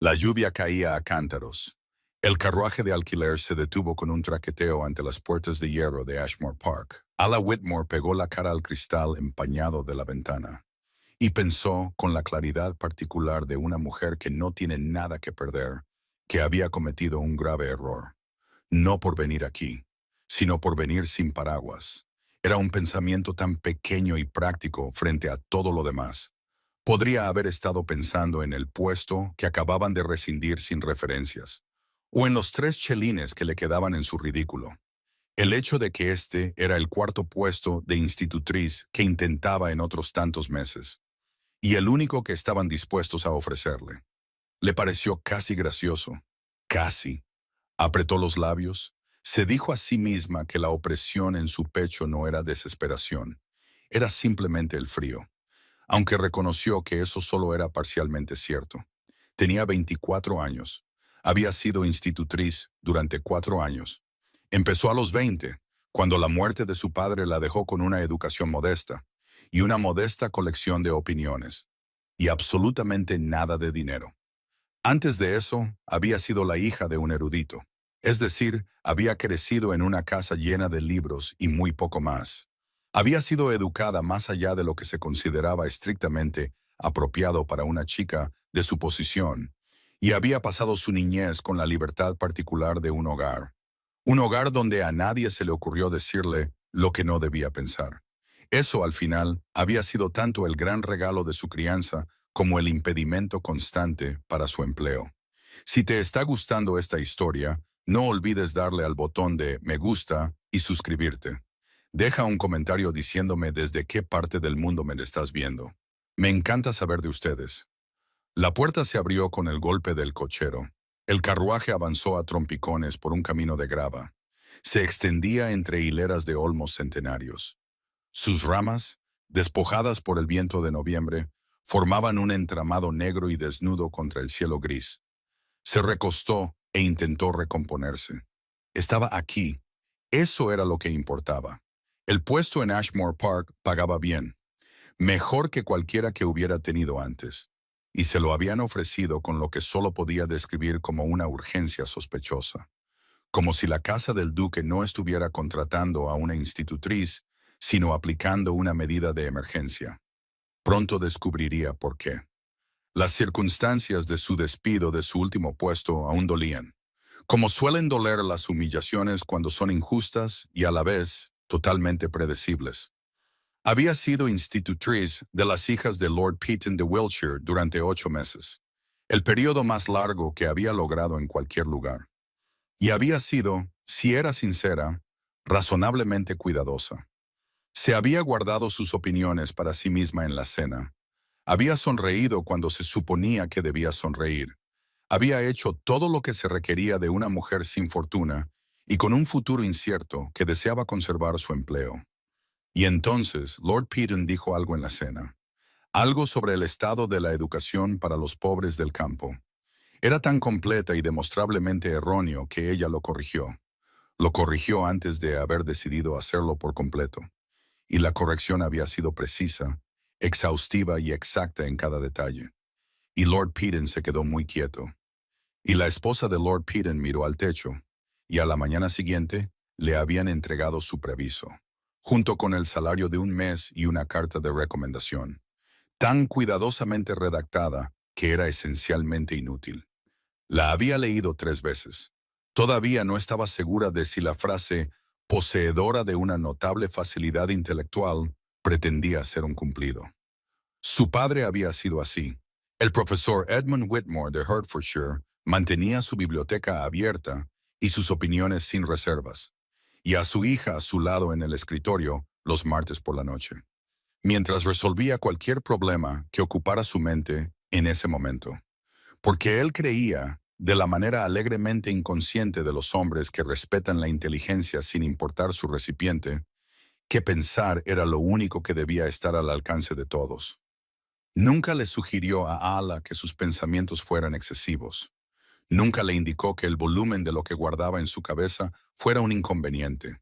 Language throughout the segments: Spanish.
La lluvia caía a cántaros. El carruaje de alquiler se detuvo con un traqueteo ante las puertas de hierro de Ashmore Park. Ala Whitmore pegó la cara al cristal empañado de la ventana y pensó, con la claridad particular de una mujer que no tiene nada que perder, que había cometido un grave error. No por venir aquí, sino por venir sin paraguas. Era un pensamiento tan pequeño y práctico frente a todo lo demás. Podría haber estado pensando en el puesto que acababan de rescindir sin referencias, o en los 3 chelines que le quedaban en su ridículo. El hecho de que este era el cuarto puesto de institutriz que intentaba en otros tantos meses, y el único que estaban dispuestos a ofrecerle. Le pareció casi gracioso. Casi. Apretó los labios. Se dijo a sí misma que la opresión en su pecho no era desesperación, era simplemente el frío, aunque reconoció que eso solo era parcialmente cierto. Tenía 24 años. Había sido institutriz durante 4 años. Empezó a los 20, cuando la muerte de su padre la dejó con una educación modesta y una modesta colección de opiniones, y absolutamente nada de dinero. Antes de eso, había sido la hija de un erudito. Es decir, había crecido en una casa llena de libros y muy poco más. Había sido educada más allá de lo que se consideraba estrictamente apropiado para una chica de su posición, y había pasado su niñez con la libertad particular de un hogar. Un hogar donde a nadie se le ocurrió decirle lo que no debía pensar. Eso, al final, había sido tanto el gran regalo de su crianza como el impedimento constante para su empleo. Si te está gustando esta historia, no olvides darle al botón de me gusta y suscribirte. Deja un comentario diciéndome desde qué parte del mundo me estás viendo. Me encanta saber de ustedes. La puerta se abrió con el golpe del cochero. El carruaje avanzó a trompicones por un camino de grava. Se extendía entre hileras de olmos centenarios. Sus ramas, despojadas por el viento de noviembre, formaban un entramado negro y desnudo contra el cielo gris. Se recostó e intentó recomponerse. Estaba aquí. Eso era lo que importaba. El puesto en Ashmore Park pagaba bien, mejor que cualquiera que hubiera tenido antes, y se lo habían ofrecido con lo que solo podía describir como una urgencia sospechosa, como si la casa del duque no estuviera contratando a una institutriz, sino aplicando una medida de emergencia. Pronto descubriría por qué. Las circunstancias de su despido de su último puesto aún dolían, como suelen doler las humillaciones cuando son injustas y a la vez totalmente predecibles. Había sido institutriz de las hijas de Lord Peaton de Wiltshire durante 8 meses, el periodo más largo que había logrado en cualquier lugar. Y había sido, si era sincera, razonablemente cuidadosa. Se había guardado sus opiniones para sí misma en la cena. Había sonreído cuando se suponía que debía sonreír. Había hecho todo lo que se requería de una mujer sin fortuna y con un futuro incierto que deseaba conservar su empleo. Y entonces Lord Peaton dijo algo en la cena, algo sobre el estado de la educación para los pobres del campo. Era tan completa y demostrablemente erróneo que ella lo corrigió. Lo corrigió antes de haber decidido hacerlo por completo. Y la corrección había sido precisa, exhaustiva y exacta en cada detalle. Y Lord Peaton se quedó muy quieto. Y la esposa de Lord Peaton miró al techo, y a la mañana siguiente le habían entregado su preaviso, junto con el salario de un mes y una carta de recomendación, tan cuidadosamente redactada que era esencialmente inútil. La había leído 3 veces. Todavía no estaba segura de si la frase poseedora de una notable facilidad intelectual pretendía ser un cumplido. Su padre había sido así. El profesor Edmund Whitmore de Hertfordshire mantenía su biblioteca abierta y sus opiniones sin reservas, y a su hija a su lado en el escritorio los martes por la noche, mientras resolvía cualquier problema que ocupara su mente en ese momento. Porque él creía, de la manera alegremente inconsciente de los hombres que respetan la inteligencia sin importar su recipiente, que pensar era lo único que debía estar al alcance de todos. Nunca le sugirió a Ala que sus pensamientos fueran excesivos. Nunca le indicó que el volumen de lo que guardaba en su cabeza fuera un inconveniente.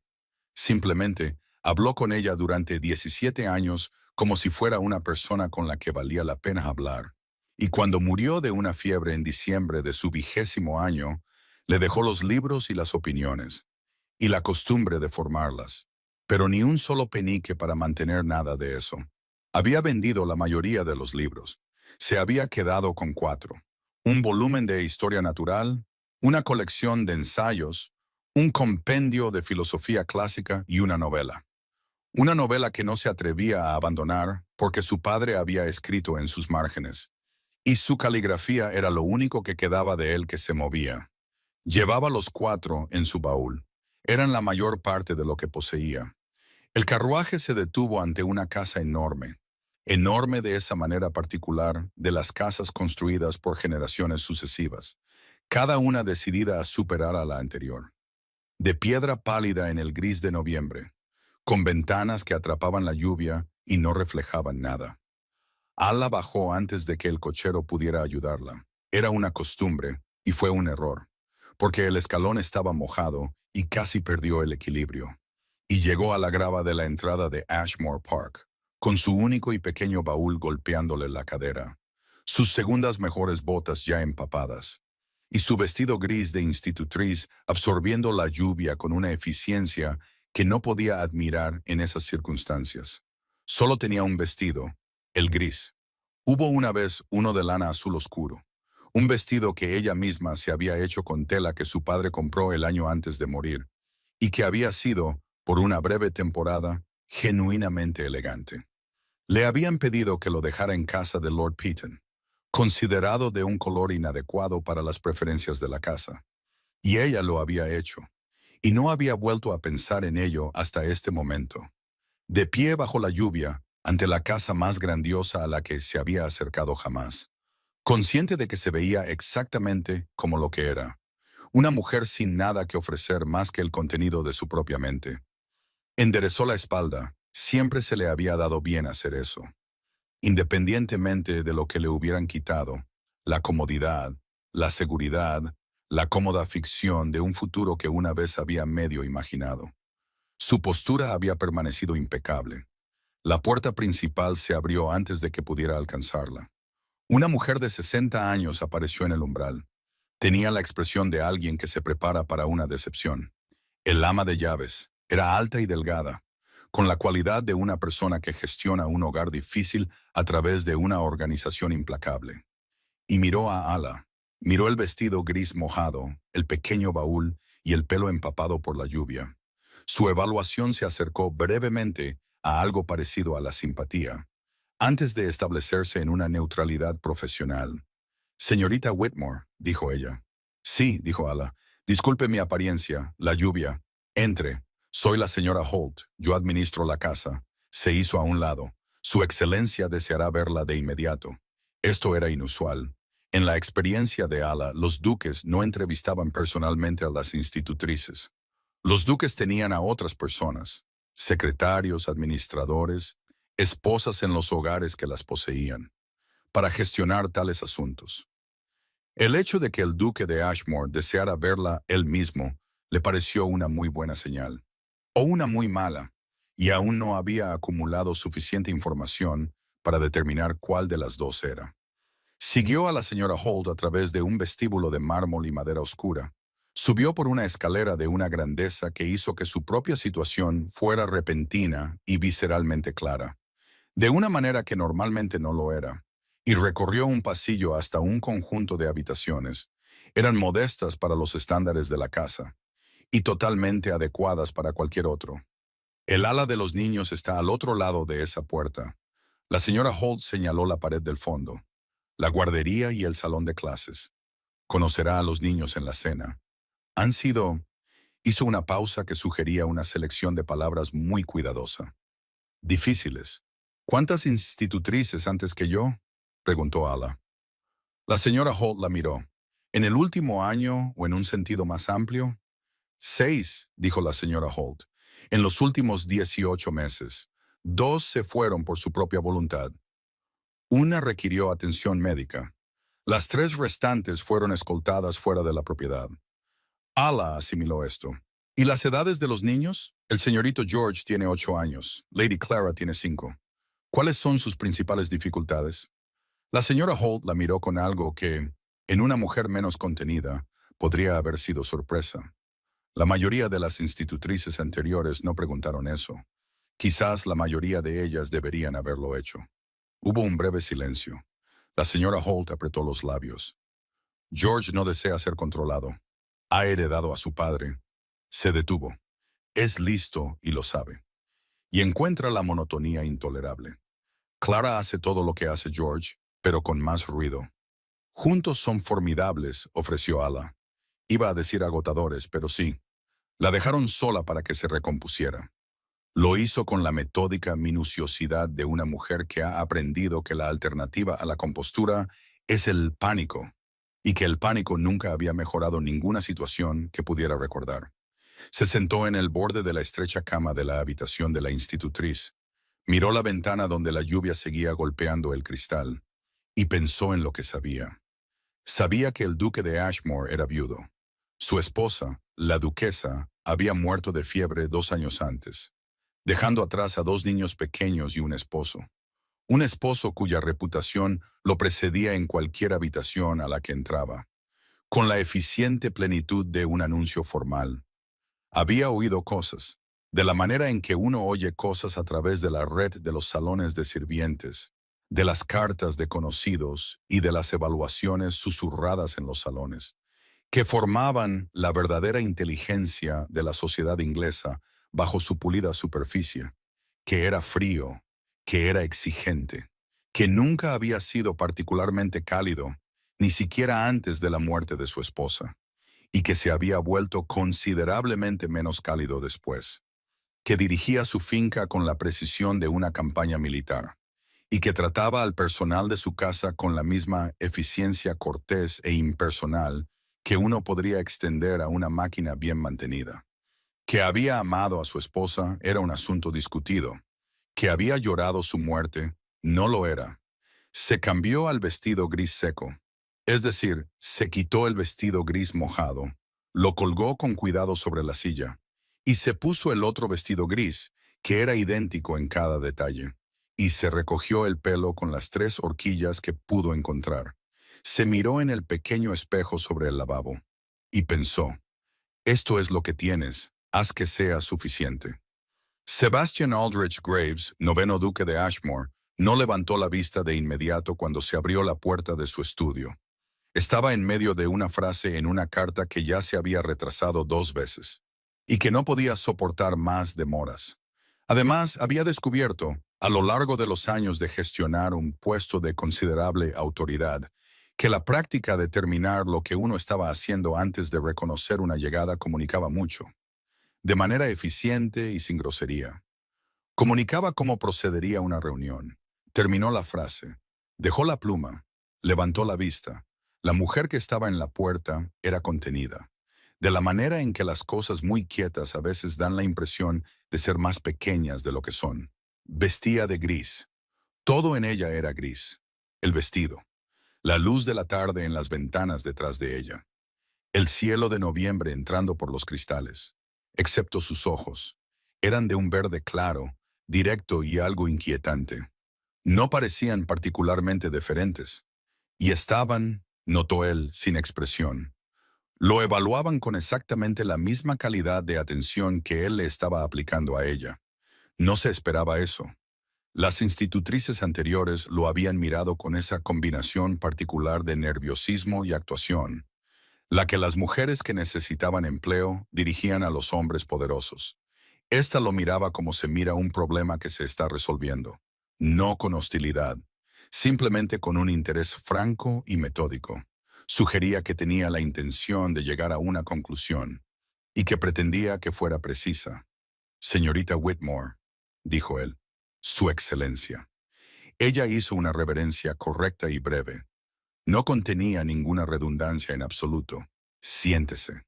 Simplemente habló con ella durante 17 años como si fuera una persona con la que valía la pena hablar, Y cuando murió de una fiebre en diciembre de su 20º año, le dejó los libros y las opiniones, y la costumbre de formarlas, pero ni un solo penique para mantener nada de eso. Había vendido la mayoría de los libros. Se había quedado con 4. Un volumen de historia natural, una colección de ensayos, un compendio de filosofía clásica y una novela. Una novela que no se atrevía a abandonar porque su padre había escrito en sus márgenes, y su caligrafía era lo único que quedaba de él que se movía. Llevaba los 4 en su baúl. Eran la mayor parte de lo que poseía. El carruaje se detuvo ante una casa enorme, enorme de esa manera particular de las casas construidas por generaciones sucesivas, cada una decidida a superar a la anterior. De piedra pálida en el gris de noviembre, con ventanas que atrapaban la lluvia y no reflejaban nada. Ala bajó antes de que el cochero pudiera ayudarla. Era una costumbre, y fue un error, porque el escalón estaba mojado y casi perdió el equilibrio. Y llegó a la grava de la entrada de Ashmore Park, con su único y pequeño baúl golpeándole la cadera, sus segundas mejores botas ya empapadas, y su vestido gris de institutriz absorbiendo la lluvia con una eficiencia que no podía admirar en esas circunstancias. Solo tenía un vestido, el gris. Hubo una vez uno de lana azul oscuro, un vestido que ella misma se había hecho con tela que su padre compró el año antes de morir, y que había sido, por una breve temporada, genuinamente elegante. Le habían pedido que lo dejara en casa de Lord Peaton, considerado de un color inadecuado para las preferencias de la casa, y ella lo había hecho, y no había vuelto a pensar en ello hasta este momento. De pie bajo la lluvia, ante la casa más grandiosa a la que se había acercado jamás, consciente de que se veía exactamente como lo que era, una mujer sin nada que ofrecer más que el contenido de su propia mente. Enderezó la espalda, siempre se le había dado bien hacer eso. Independientemente de lo que le hubieran quitado, la comodidad, la seguridad, la cómoda ficción de un futuro que una vez había medio imaginado. Su postura había permanecido impecable. La puerta principal se abrió antes de que pudiera alcanzarla. Una mujer de 60 años apareció en el umbral. Tenía la expresión de alguien que se prepara para una decepción. El ama de llaves era alta y delgada, con la cualidad de una persona que gestiona un hogar difícil a través de una organización implacable. Y miró a Ala. Miró el vestido gris mojado, el pequeño baúl y el pelo empapado por la lluvia. Su evaluación se acercó brevemente a algo parecido a la simpatía, antes de establecerse en una neutralidad profesional. «Señorita Whitmore», dijo ella. «Sí», dijo Ala. «Disculpe mi apariencia, la lluvia. Entre. Soy la señora Holt. Yo administro la casa». Se hizo a un lado. «Su excelencia deseará verla de inmediato». Esto era inusual. En la experiencia de Ala, los duques no entrevistaban personalmente a las institutrices. Los duques tenían a otras personas, secretarios, administradores, esposas en los hogares que las poseían, para gestionar tales asuntos. El hecho de que el duque de Ashmore deseara verla él mismo le pareció una muy buena señal, o una muy mala, y aún no había acumulado suficiente información para determinar cuál de las dos era. Siguió a la señora Holt a través de un vestíbulo de mármol y madera oscura. Subió por una escalera de una grandeza que hizo que su propia situación fuera repentina y visceralmente clara, de una manera que normalmente no lo era, y recorrió un pasillo hasta un conjunto de habitaciones. Eran modestas para los estándares de la casa, y totalmente adecuadas para cualquier otro. El ala de los niños está al otro lado de esa puerta. La señora Holt señaló la pared del fondo. La guardería y el salón de clases. Conocerá a los niños en la cena. Han sido... Hizo una pausa que sugería una selección de palabras muy cuidadosa. Difíciles. ¿Cuántas institutrices antes que yo?, preguntó Ala. La señora Holt la miró. ¿En el último año o en un sentido más amplio? 6, dijo la señora Holt. En los últimos 18 meses. 2 se fueron por su propia voluntad. Una requirió atención médica. Las 3 restantes fueron escoltadas fuera de la propiedad. Ala asimiló esto. ¿Y las edades de los niños? El señorito George tiene 8 años. Lady Clara tiene 5. ¿Cuáles son sus principales dificultades? La señora Holt la miró con algo que, en una mujer menos contenida, podría haber sido sorpresa. La mayoría de las institutrices anteriores no preguntaron eso. Quizás la mayoría de ellas deberían haberlo hecho. Hubo un breve silencio. La señora Holt apretó los labios. George no desea ser controlado. Ha heredado a su padre. Se detuvo. Es listo y lo sabe. Y encuentra la monotonía intolerable. Clara hace todo lo que hace George, pero con más ruido. Juntos son formidables, ofreció Ala. Iba a decir agotadores, pero sí. La dejaron sola para que se recompusiera. Lo hizo con la metódica minuciosidad de una mujer que ha aprendido que la alternativa a la compostura es el pánico, y que el pánico nunca había mejorado ninguna situación que pudiera recordar. Se sentó en el borde de la estrecha cama de la habitación de la institutriz, miró la ventana donde la lluvia seguía golpeando el cristal, y pensó en lo que sabía. Sabía que el duque de Ashmore era viudo. Su esposa, la duquesa, había muerto de fiebre 2 años antes, dejando atrás a 2 niños pequeños y un esposo. Un esposo cuya reputación lo precedía en cualquier habitación a la que entraba, con la eficiente plenitud de un anuncio formal. Había oído cosas, de la manera en que uno oye cosas a través de la red de los salones de sirvientes, de las cartas de conocidos y de las evaluaciones susurradas en los salones, que formaban la verdadera inteligencia de la sociedad inglesa bajo su pulida superficie, que era frío, que era exigente, que nunca había sido particularmente cálido, ni siquiera antes de la muerte de su esposa, y que se había vuelto considerablemente menos cálido después, que dirigía su finca con la precisión de una campaña militar, y que trataba al personal de su casa con la misma eficiencia cortés e impersonal que uno podría extender a una máquina bien mantenida. Que había amado a su esposa era un asunto discutido. Que había llorado su muerte no lo era. Se cambió al vestido gris seco, es decir, se quitó el vestido gris mojado, lo colgó con cuidado sobre la silla, y se puso el otro vestido gris, que era idéntico en cada detalle, y se recogió el pelo con las 3 horquillas que pudo encontrar. Se miró en el pequeño espejo sobre el lavabo, y pensó, esto es lo que tienes, haz que sea suficiente. Sebastian Aldrich Graves, noveno duque de Ashmore, no levantó la vista de inmediato cuando se abrió la puerta de su estudio. Estaba en medio de una frase en una carta que ya se había retrasado 2 veces, y que no podía soportar más demoras. Además, había descubierto, a lo largo de los años de gestionar un puesto de considerable autoridad, que la práctica de terminar lo que uno estaba haciendo antes de reconocer una llegada comunicaba mucho, de manera eficiente y sin grosería. Comunicaba cómo procedería una reunión. Terminó la frase. Dejó la pluma. Levantó la vista. La mujer que estaba en la puerta era contenida. De la manera en que las cosas muy quietas a veces dan la impresión de ser más pequeñas de lo que son. Vestía de gris. Todo en ella era gris. El vestido. La luz de la tarde en las ventanas detrás de ella. El cielo de noviembre entrando por los cristales. Excepto sus ojos. Eran de un verde claro, directo y algo inquietante. No parecían particularmente deferentes. Y estaban, notó él, sin expresión. Lo evaluaban con exactamente la misma calidad de atención que él le estaba aplicando a ella. No se esperaba eso. Las institutrices anteriores lo habían mirado con esa combinación particular de nerviosismo y actuación, la que las mujeres que necesitaban empleo dirigían a los hombres poderosos. Esta lo miraba como se mira un problema que se está resolviendo, no con hostilidad, simplemente con un interés franco y metódico. Sugería que tenía la intención de llegar a una conclusión y que pretendía que fuera precisa. Señorita Whitmore, dijo él, Su Excelencia. Ella hizo una reverencia correcta y breve. No contenía ninguna redundancia en absoluto. Siéntese.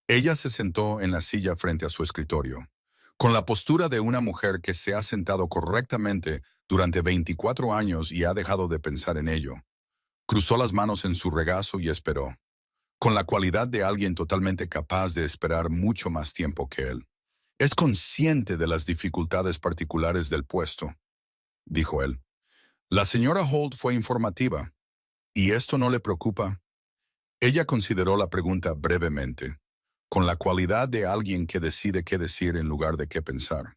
Ella se sentó en la silla frente a su escritorio, con la postura de una mujer que se ha sentado correctamente durante 24 años y ha dejado de pensar en ello. Cruzó las manos en su regazo y esperó, con la cualidad de alguien totalmente capaz de esperar mucho más tiempo que él. Es consciente de las dificultades particulares del puesto, dijo él. La señora Holt fue informativa. ¿Y esto no le preocupa? Ella consideró la pregunta brevemente, con la cualidad de alguien que decide qué decir en lugar de qué pensar.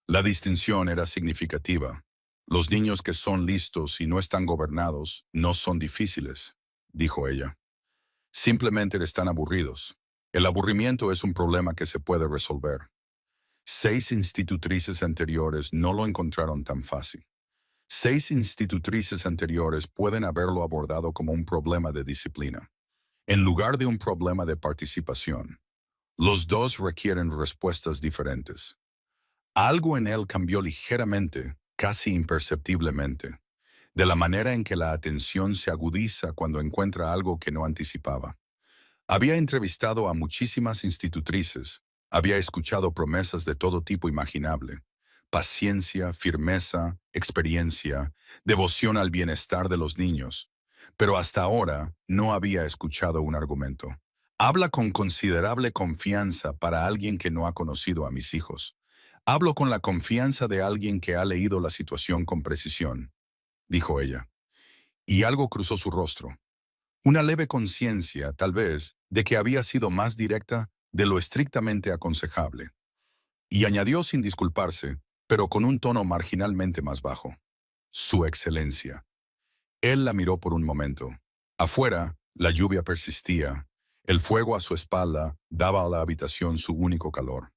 La distinción era significativa. Los niños que son listos y no están gobernados no son difíciles, dijo ella. Simplemente están aburridos. El aburrimiento es un problema que se puede resolver. 6 institutrices anteriores no lo encontraron tan fácil. 6 institutrices anteriores pueden haberlo abordado como un problema de disciplina, en lugar de un problema de participación. Los dos requieren respuestas diferentes. Algo en él cambió ligeramente, casi imperceptiblemente, de la manera en que la atención se agudiza cuando encuentra algo que no anticipaba. Había entrevistado a muchísimas institutrices, había escuchado promesas de todo tipo imaginable: paciencia, firmeza, experiencia, devoción al bienestar de los niños, pero hasta ahora no había escuchado un argumento. Habla con considerable confianza para alguien que no ha conocido a mis hijos. Hablo con la confianza de alguien que ha leído la situación con precisión, dijo ella. Y algo cruzó su rostro. Una leve conciencia, tal vez, de que había sido más directa de lo estrictamente aconsejable. Y añadió sin disculparse, pero con un tono marginalmente más bajo: Su Excelencia. Él la miró por un momento. Afuera, la lluvia persistía. El fuego a su espalda daba a la habitación su único calor.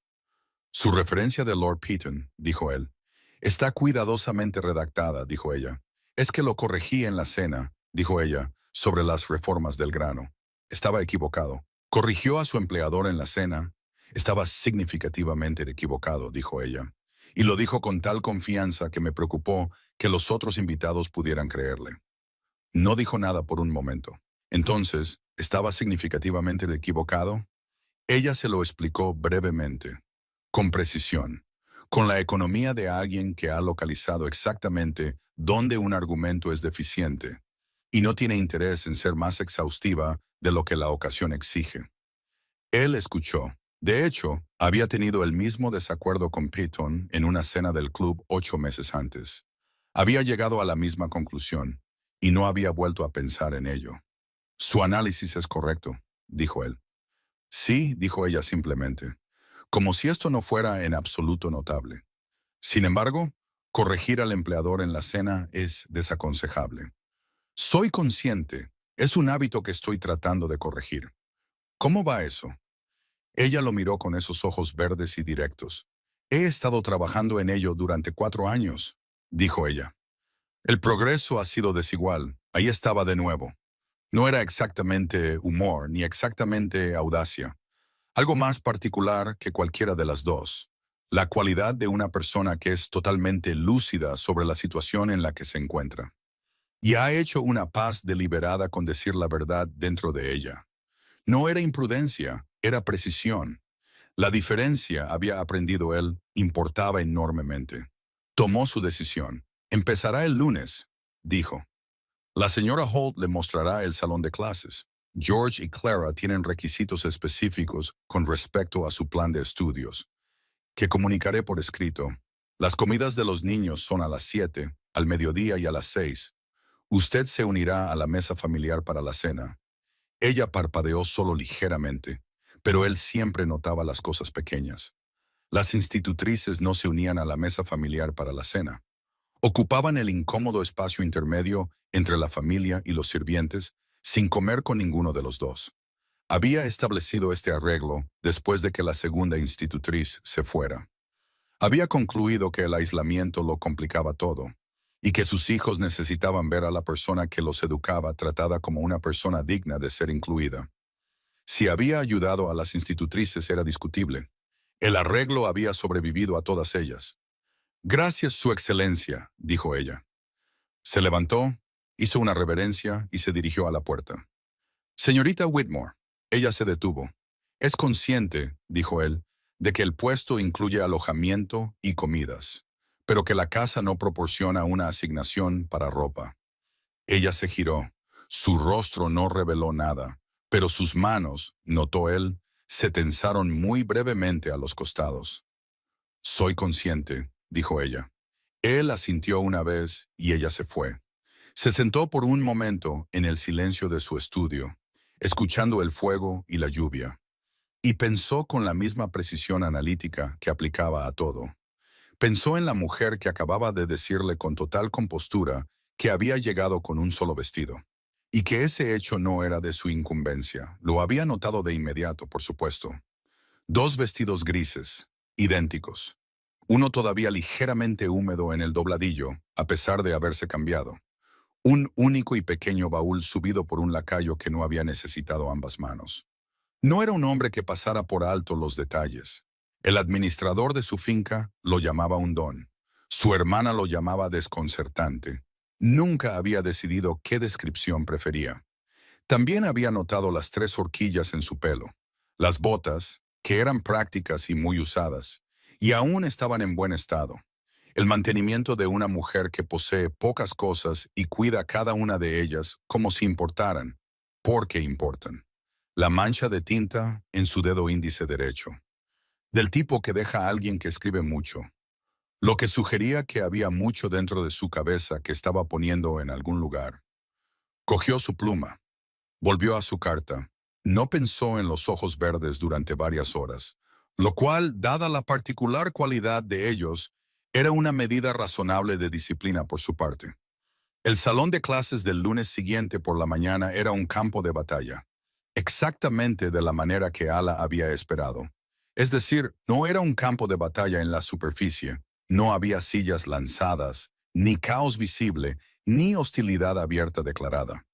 Su referencia de Lord Peaton, dijo él, está cuidadosamente redactada, dijo ella. Es que lo corregí en la cena, dijo ella, sobre las reformas del grano. Estaba equivocado. Corrigió a su empleador en la cena. Estaba significativamente equivocado, dijo ella. Y lo dijo con tal confianza que me preocupó que los otros invitados pudieran creerle. No dijo nada por un momento. Entonces, ¿estaba significativamente equivocado? Ella se lo explicó brevemente, con precisión, con la economía de alguien que ha localizado exactamente dónde un argumento es deficiente y no tiene interés en ser más exhaustiva de lo que la ocasión exige. Él escuchó. De hecho, había tenido el mismo desacuerdo con Peyton en una cena del club 8 meses antes. Había llegado a la misma conclusión y no había vuelto a pensar en ello. Su análisis es correcto, dijo él. Sí, dijo ella simplemente, como si esto no fuera en absoluto notable. Sin embargo, corregir al empleador en la cena es desaconsejable. Soy consciente, es un hábito que estoy tratando de corregir. ¿Cómo va eso? Ella lo miró con esos ojos verdes y directos. He estado trabajando en ello durante 4 años, dijo ella. El progreso ha sido desigual. Ahí estaba de nuevo. No era exactamente humor ni exactamente audacia. Algo más particular que cualquiera de las dos. La cualidad de una persona que es totalmente lúcida sobre la situación en la que se encuentra. Y ha hecho una paz deliberada con decir la verdad dentro de ella. No era imprudencia, era precisión. La diferencia, había aprendido él, importaba enormemente. Tomó su decisión. Empezará el lunes, dijo. La señora Holt le mostrará el salón de clases. George y Clara tienen requisitos específicos con respecto a su plan de estudios, que comunicaré por escrito. Las comidas de los niños son a las 7, al mediodía y a las 6. Usted se unirá a la mesa familiar para la cena. Ella parpadeó solo ligeramente, pero él siempre notaba las cosas pequeñas. Las institutrices no se unían a la mesa familiar para la cena. Ocupaban el incómodo espacio intermedio entre la familia y los sirvientes, sin comer con ninguno de los dos. Había establecido este arreglo después de que la segunda institutriz se fuera. Había concluido que el aislamiento lo complicaba todo, y que sus hijos necesitaban ver a la persona que los educaba tratada como una persona digna de ser incluida. Si había ayudado a las institutrices era discutible. El arreglo había sobrevivido a todas ellas. Gracias, Su Excelencia, dijo ella. Se levantó, hizo una reverencia y se dirigió a la puerta. Señorita Whitmore, ella se detuvo. Es consciente, dijo él, de que el puesto incluye alojamiento y comidas, pero que la casa no proporciona una asignación para ropa. Ella se giró. Su rostro no reveló nada, pero sus manos, notó él, se tensaron muy brevemente a los costados. Soy consciente, dijo ella. Él asintió una vez y ella se fue. Se sentó por un momento en el silencio de su estudio, escuchando el fuego y la lluvia, y pensó con la misma precisión analítica que aplicaba a todo. Pensó en la mujer que acababa de decirle con total compostura que había llegado con un solo vestido, y que ese hecho no era de su incumbencia. Lo había notado de inmediato, por supuesto. Dos vestidos grises, idénticos. Uno todavía ligeramente húmedo en el dobladillo, a pesar de haberse cambiado. Un único y pequeño baúl subido por un lacayo que no había necesitado ambas manos. No era un hombre que pasara por alto los detalles. El administrador de su finca lo llamaba un don. Su hermana lo llamaba desconcertante. Nunca había decidido qué descripción prefería. También había notado las tres horquillas en su pelo. Las botas, que eran prácticas y muy usadas, y aún estaban en buen estado. El mantenimiento de una mujer que posee pocas cosas y cuida cada una de ellas como si importaran, porque importan. La mancha de tinta en su dedo índice derecho. Del tipo que deja a alguien que escribe mucho. Lo que sugería que había mucho dentro de su cabeza que estaba poniendo en algún lugar. Cogió su pluma. Volvió a su carta. No pensó en los ojos verdes durante varias horas, lo cual, dada la particular cualidad de ellos, era una medida razonable de disciplina por su parte. El salón de clases del lunes siguiente por la mañana era un campo de batalla, exactamente de la manera que Ala había esperado. Es decir, no era un campo de batalla en la superficie, no había sillas lanzadas, ni caos visible, ni hostilidad abierta declarada.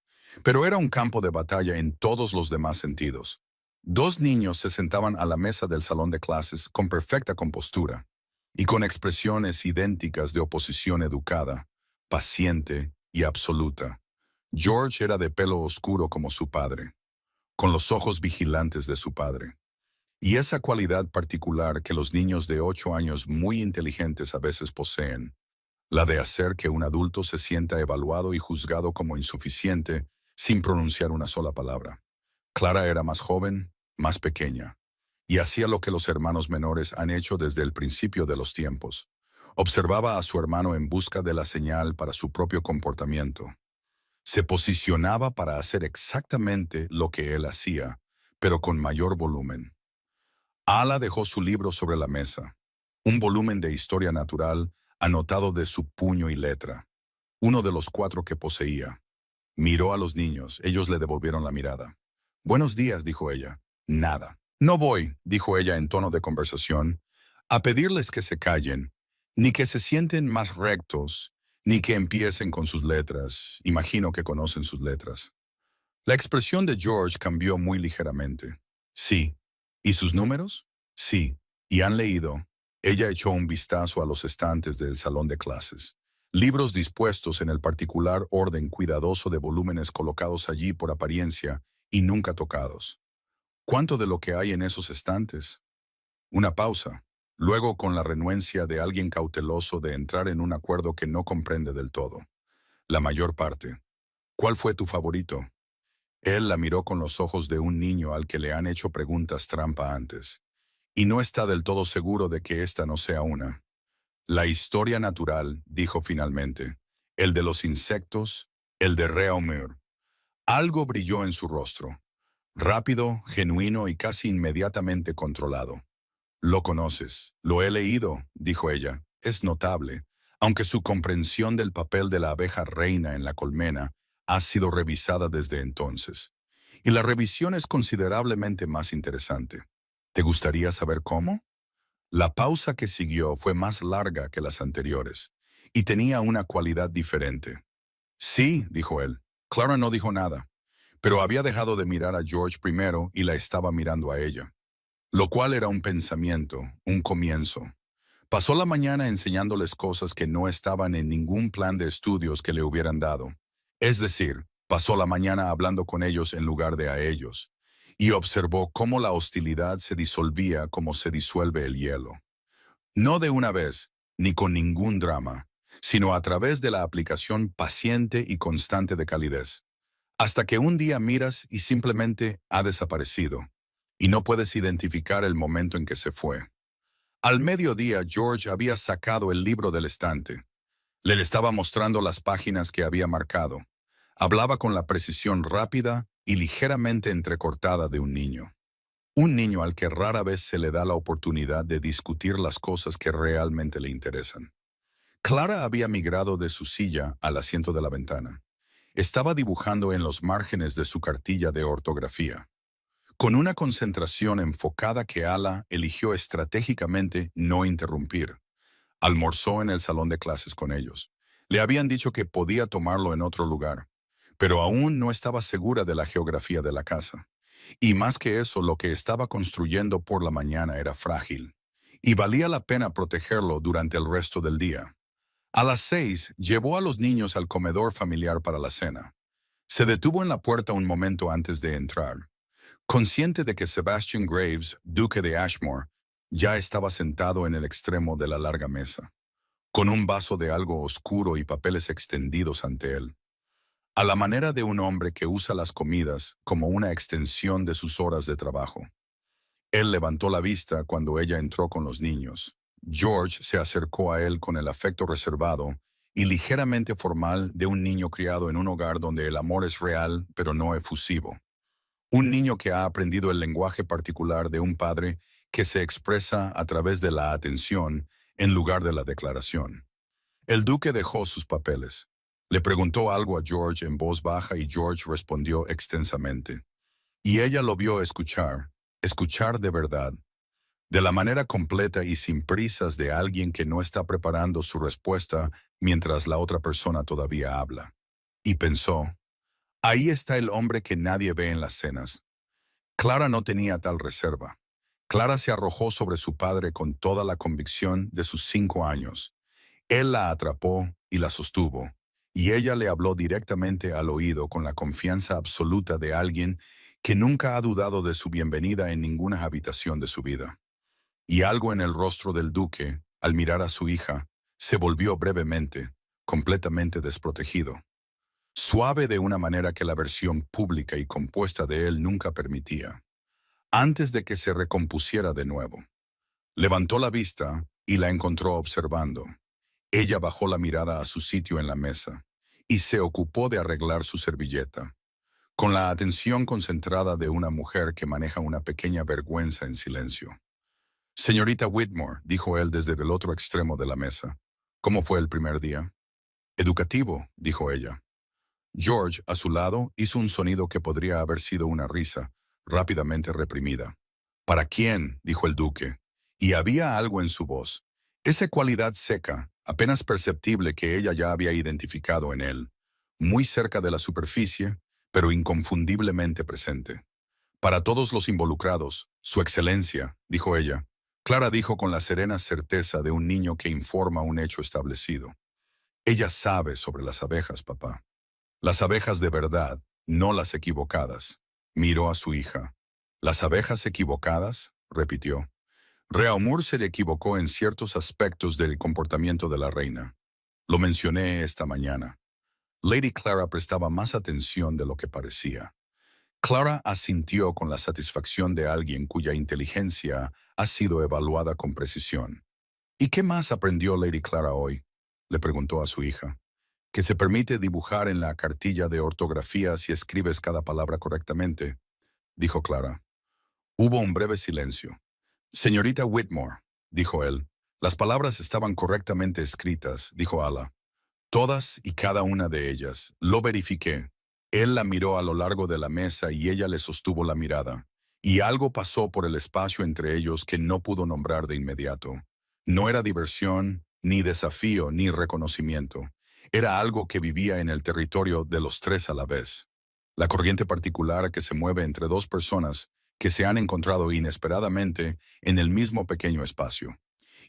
Pero era un campo de batalla en todos los demás sentidos. Dos niños se sentaban a la mesa del salón de clases con perfecta compostura y con expresiones idénticas de oposición educada, paciente y absoluta. George era de pelo oscuro como su padre, con los ojos vigilantes de su padre. Y esa cualidad particular que los niños de 8 años muy inteligentes a veces poseen, la de hacer que un adulto se sienta evaluado y juzgado como insuficiente sin pronunciar una sola palabra. Clara era más joven, más pequeña, y hacía lo que los hermanos menores han hecho desde el principio de los tiempos. Observaba a su hermano en busca de la señal para su propio comportamiento. Se posicionaba para hacer exactamente lo que él hacía, pero con mayor volumen. Ala dejó su libro sobre la mesa, un volumen de historia natural anotado de su puño y letra, uno de los 4 que poseía. Miró a los niños, ellos le devolvieron la mirada. «Buenos días», dijo ella. «Nada». «No voy», dijo ella en tono de conversación, «a pedirles que se callen, ni que se sienten más rectos, ni que empiecen con sus letras. Imagino que conocen sus letras». La expresión de George cambió muy ligeramente. «Sí». «¿Y sus números?» «Sí». «¿Y han leído?» Ella echó un vistazo a los estantes del salón de clases. Libros dispuestos en el particular orden cuidadoso de volúmenes colocados allí por apariencia y nunca tocados. ¿Cuánto de lo que hay en esos estantes? Una pausa. Luego, con la renuencia de alguien cauteloso de entrar en un acuerdo que no comprende del todo. La mayor parte. ¿Cuál fue tu favorito? Él la miró con los ojos de un niño al que le han hecho preguntas trampa antes. Y no está del todo seguro de que esta no sea una. La historia natural, dijo finalmente. El de los insectos, el de Réaumur. Algo brilló en su rostro. Rápido, genuino y casi inmediatamente controlado. Lo conoces. Lo he leído, dijo ella. Es notable, aunque su comprensión del papel de la abeja reina en la colmena ha sido revisada desde entonces. Y la revisión es considerablemente más interesante. ¿Te gustaría saber cómo? La pausa que siguió fue más larga que las anteriores, y tenía una cualidad diferente. Sí, dijo él. Clara no dijo nada, pero había dejado de mirar a George primero y la estaba mirando a ella, lo cual era un pensamiento, un comienzo. Pasó la mañana enseñándoles cosas que no estaban en ningún plan de estudios que le hubieran dado. Es decir, pasó la mañana hablando con ellos en lugar de a ellos, y observó cómo la hostilidad se disolvía como se disuelve el hielo. No de una vez, ni con ningún drama, sino a través de la aplicación paciente y constante de calidez. Hasta que un día miras y simplemente ha desaparecido, y no puedes identificar el momento en que se fue. Al mediodía, George había sacado el libro del estante. Le estaba mostrando las páginas que había marcado. Hablaba con la precisión rápida y ligeramente entrecortada de un niño. Un niño al que rara vez se le da la oportunidad de discutir las cosas que realmente le interesan. Clara había migrado de su silla al asiento de la ventana. Estaba dibujando en los márgenes de su cartilla de ortografía. Con una concentración enfocada que Ala eligió estratégicamente no interrumpir. Almorzó en el salón de clases con ellos. Le habían dicho que podía tomarlo en otro lugar, pero aún no estaba segura de la geografía de la casa. Y más que eso, lo que estaba construyendo por la mañana era frágil, y valía la pena protegerlo durante el resto del día. A las 6, llevó a los niños al comedor familiar para la cena. Se detuvo en la puerta un momento antes de entrar. Consciente de que Sebastian Graves, duque de Ashmore, ya estaba sentado en el extremo de la larga mesa, con un vaso de algo oscuro y papeles extendidos ante él. A la manera de un hombre que usa las comidas como una extensión de sus horas de trabajo. Él levantó la vista cuando ella entró con los niños. George se acercó a él con el afecto reservado y ligeramente formal de un niño criado en un hogar donde el amor es real pero no efusivo. Un niño que ha aprendido el lenguaje particular de un padre que se expresa a través de la atención en lugar de la declaración. El duque dejó sus papeles. Le preguntó algo a George en voz baja y George respondió extensamente. Y ella lo vio escuchar de verdad, de la manera completa y sin prisas de alguien que no está preparando su respuesta mientras la otra persona todavía habla. Y pensó, ahí está el hombre que nadie ve en las cenas. Clara no tenía tal reserva. Clara se arrojó sobre su padre con toda la convicción de sus 5 años. Él la atrapó y la sostuvo, y ella le habló directamente al oído con la confianza absoluta de alguien que nunca ha dudado de su bienvenida en ninguna habitación de su vida. Y algo en el rostro del duque, al mirar a su hija, se volvió brevemente, completamente desprotegido. Suave de una manera que la versión pública y compuesta de él nunca permitía. Antes de que se recompusiera de nuevo, levantó la vista y la encontró observando. Ella bajó la mirada a su sitio en la mesa y se ocupó de arreglar su servilleta, con la atención concentrada de una mujer que maneja una pequeña vergüenza en silencio. Señorita Whitmore, dijo él desde el otro extremo de la mesa. ¿Cómo fue el primer día? Educativo, dijo ella. George, a su lado, hizo un sonido que podría haber sido una risa, rápidamente reprimida. ¿Para quién?, dijo el duque. Y había algo en su voz. Esa cualidad seca, apenas perceptible que ella ya había identificado en él. Muy cerca de la superficie, pero inconfundiblemente presente. Para todos los involucrados, Su Excelencia, dijo ella. Clara dijo con la serena certeza de un niño que informa un hecho establecido. Ella sabe sobre las abejas, papá. Las abejas de verdad, no las equivocadas. Miró a su hija. ¿Las abejas equivocadas?, repitió. Reaumur se le equivocó en ciertos aspectos del comportamiento de la reina. Lo mencioné esta mañana. Lady Clara prestaba más atención de lo que parecía. Clara asintió con la satisfacción de alguien cuya inteligencia ha sido evaluada con precisión. ¿Y qué más aprendió Lady Clara hoy?, le preguntó a su hija. Que se permite dibujar en la cartilla de ortografía si escribes cada palabra correctamente, dijo Clara. Hubo un breve silencio. Señorita Whitmore, dijo él. Las palabras estaban correctamente escritas, dijo Ala. Todas y cada una de ellas. Lo verifiqué. Él la miró a lo largo de la mesa y ella le sostuvo la mirada. Y algo pasó por el espacio entre ellos que no pudo nombrar de inmediato. No era diversión, ni desafío, ni reconocimiento. Era algo que vivía en el territorio de los tres a la vez. La corriente particular que se mueve entre dos personas que se han encontrado inesperadamente en el mismo pequeño espacio.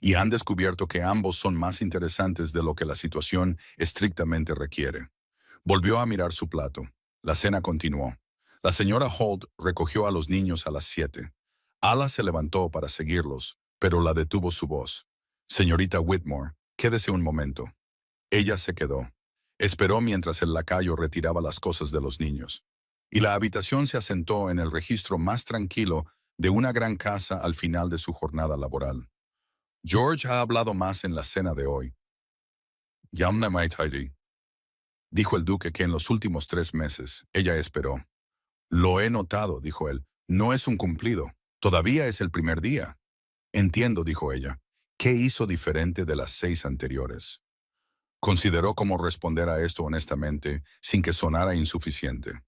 Y han descubierto que ambos son más interesantes de lo que la situación estrictamente requiere. Volvió a mirar su plato. La cena continuó. La señora Holt recogió a los niños a las 7. Ala se levantó para seguirlos, pero la detuvo su voz. Señorita Whitmore, quédese un momento. Ella se quedó. Esperó mientras el lacayo retiraba las cosas de los niños. Y la habitación se asentó en el registro más tranquilo de una gran casa al final de su jornada laboral. George ha hablado más en la cena de hoy. Yamna Maitaidi, dijo el duque que en los últimos 3 meses ella esperó. Lo he notado, dijo él. No es un cumplido. Todavía es el primer día. Entiendo, dijo ella. ¿Qué hizo diferente de las 6 anteriores? Consideró cómo responder a esto honestamente, sin que sonara insuficiente.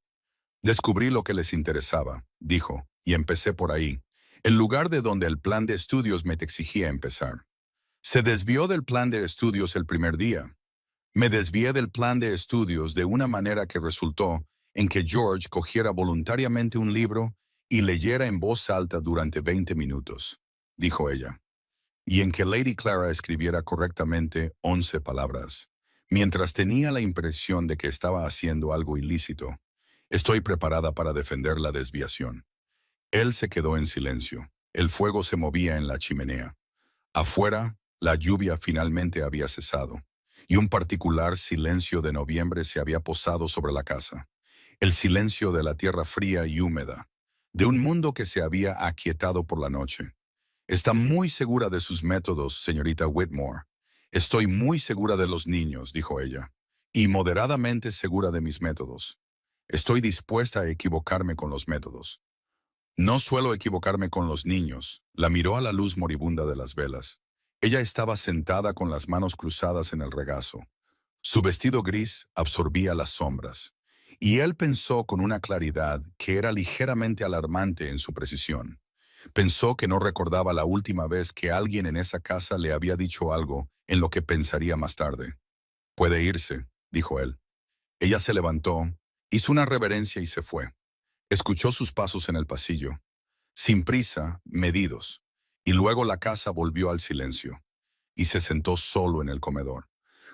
Descubrí lo que les interesaba, dijo, y empecé por ahí, el lugar de donde el plan de estudios me exigía empezar. Se desvió del plan de estudios el primer día. Me desvié del plan de estudios de una manera que resultó en que George cogiera voluntariamente un libro y leyera en voz alta durante 20 minutos, dijo ella, y en que Lady Clara escribiera correctamente 11 palabras, mientras tenía la impresión de que estaba haciendo algo ilícito. Estoy preparada para defender la desviación. Él se quedó en silencio. El fuego se movía en la chimenea. Afuera, la lluvia finalmente había cesado, y un particular silencio de noviembre se había posado sobre la casa. El silencio de la tierra fría y húmeda, de un mundo que se había aquietado por la noche. Está muy segura de sus métodos, señorita Whitmore. Estoy muy segura de los niños, dijo ella, y moderadamente segura de mis métodos. Estoy dispuesta a equivocarme con los métodos. No suelo equivocarme con los niños. La miró a la luz moribunda de las velas. Ella estaba sentada con las manos cruzadas en el regazo. Su vestido gris absorbía las sombras, y él pensó con una claridad que era ligeramente alarmante en su precisión. Pensó que no recordaba la última vez que alguien en esa casa le había dicho algo en lo que pensaría más tarde. «Puede irse», dijo él. Ella se levantó, hizo una reverencia y se fue. Escuchó sus pasos en el pasillo, sin prisa, medidos, y luego la casa volvió al silencio, y se sentó solo en el comedor,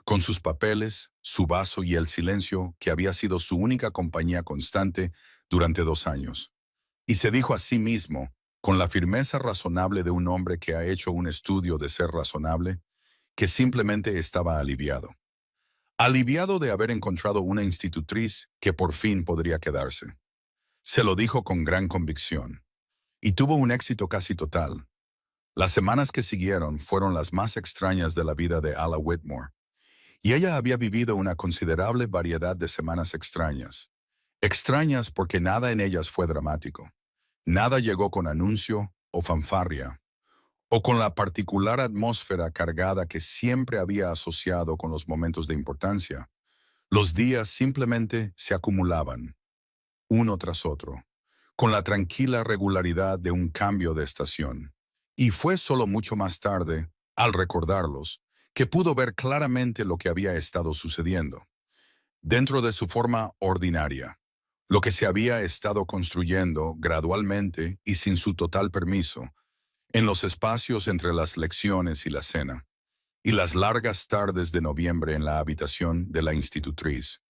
con sus papeles, su vaso y el silencio que había sido su única compañía constante durante 2 años. Y se dijo a sí mismo, con la firmeza razonable de un hombre que ha hecho un estudio de ser razonable, que simplemente estaba aliviado. Aliviado de haber encontrado una institutriz que por fin podría quedarse. Se lo dijo con gran convicción. Y tuvo un éxito casi total. Las semanas que siguieron fueron las más extrañas de la vida de Ala Whitmore, y ella había vivido una considerable variedad de semanas extrañas. Extrañas porque nada en ellas fue dramático. Nada llegó con anuncio o fanfarria, o con la particular atmósfera cargada que siempre había asociado con los momentos de importancia. Los días simplemente se acumulaban, uno tras otro, con la tranquila regularidad de un cambio de estación. Y fue solo mucho más tarde, al recordarlos, que pudo ver claramente lo que había estado sucediendo. Dentro de su forma ordinaria, lo que se había estado construyendo gradualmente y sin su total permiso, en los espacios entre las lecciones y la cena, y las largas tardes de noviembre en la habitación de la institutriz,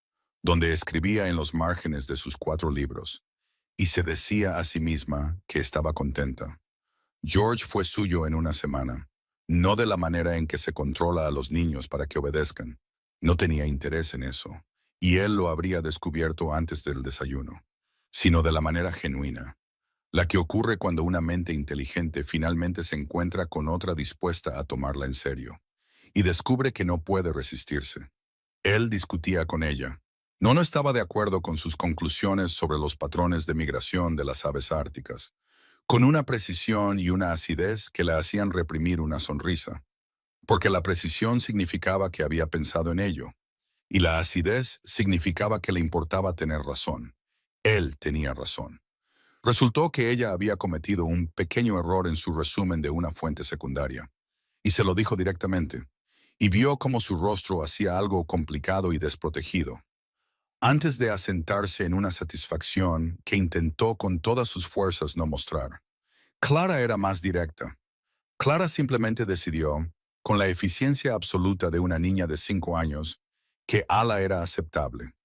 donde escribía en los márgenes de sus 4 libros, y se decía a sí misma que estaba contenta. George fue suyo en una semana, no de la manera en que se controla a los niños para que obedezcan. No tenía interés en eso, y él lo habría descubierto antes del desayuno, sino de la manera genuina, la que ocurre cuando una mente inteligente finalmente se encuentra con otra dispuesta a tomarla en serio, y descubre que no puede resistirse. Él discutía con ella. No estaba de acuerdo con sus conclusiones sobre los patrones de migración de las aves árticas, con una precisión y una acidez que le hacían reprimir una sonrisa, porque la precisión significaba que había pensado en ello, y la acidez significaba que le importaba tener razón. Él tenía razón. Resultó que ella había cometido un pequeño error en su resumen de una fuente secundaria, y se lo dijo directamente, y vio cómo su rostro hacía algo complicado y desprotegido. Antes de asentarse en una satisfacción que intentó con todas sus fuerzas no mostrar. Clara era más directa. Clara simplemente decidió, con la eficiencia absoluta de una niña de 5 años, que Ala era aceptable.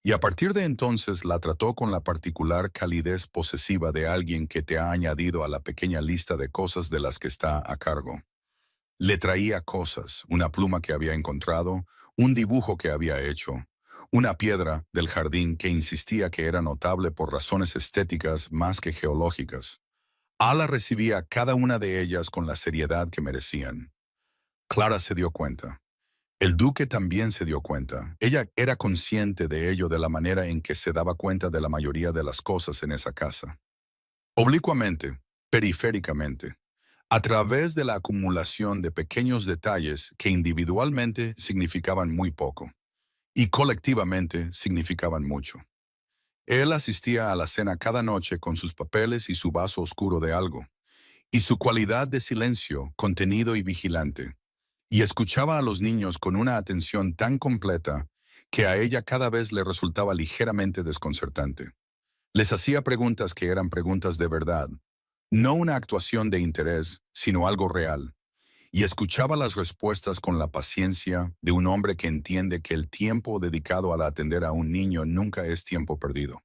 Y a partir de entonces la trató con la particular calidez posesiva de alguien que te ha añadido a la pequeña lista de cosas de las que está a cargo. Le traía cosas, una pluma que había encontrado, un dibujo que había hecho, una piedra del jardín que insistía que era notable por razones estéticas más que geológicas. Ala recibía cada una de ellas con la seriedad que merecían. Clara se dio cuenta. El duque también se dio cuenta. Ella era consciente de ello de la manera en que se daba cuenta de la mayoría de las cosas en esa casa. Oblicuamente, periféricamente, a través de la acumulación de pequeños detalles que individualmente significaban muy poco y colectivamente significaban mucho. Él asistía a la cena cada noche con sus papeles y su vaso oscuro de algo, y su cualidad de silencio, contenido y vigilante, y escuchaba a los niños con una atención tan completa que a ella cada vez le resultaba ligeramente desconcertante. Les hacía preguntas que eran preguntas de verdad, no una actuación de interés, sino algo real, y escuchaba las respuestas con la paciencia de un hombre que entiende que el tiempo dedicado a atender a un niño nunca es tiempo perdido.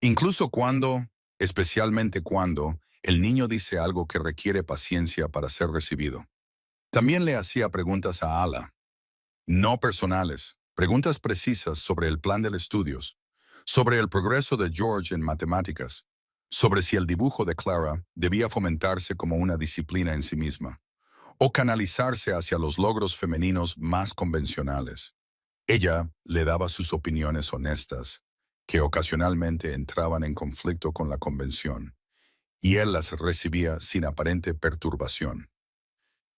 Incluso cuando, especialmente cuando, el niño dice algo que requiere paciencia para ser recibido. También le hacía preguntas a Ala, no personales, preguntas precisas sobre el plan de los estudios, sobre el progreso de George en matemáticas, sobre si el dibujo de Clara debía fomentarse como una disciplina en sí misma, o canalizarse hacia los logros femeninos más convencionales. Ella le daba sus opiniones honestas, que ocasionalmente entraban en conflicto con la convención, y él las recibía sin aparente perturbación.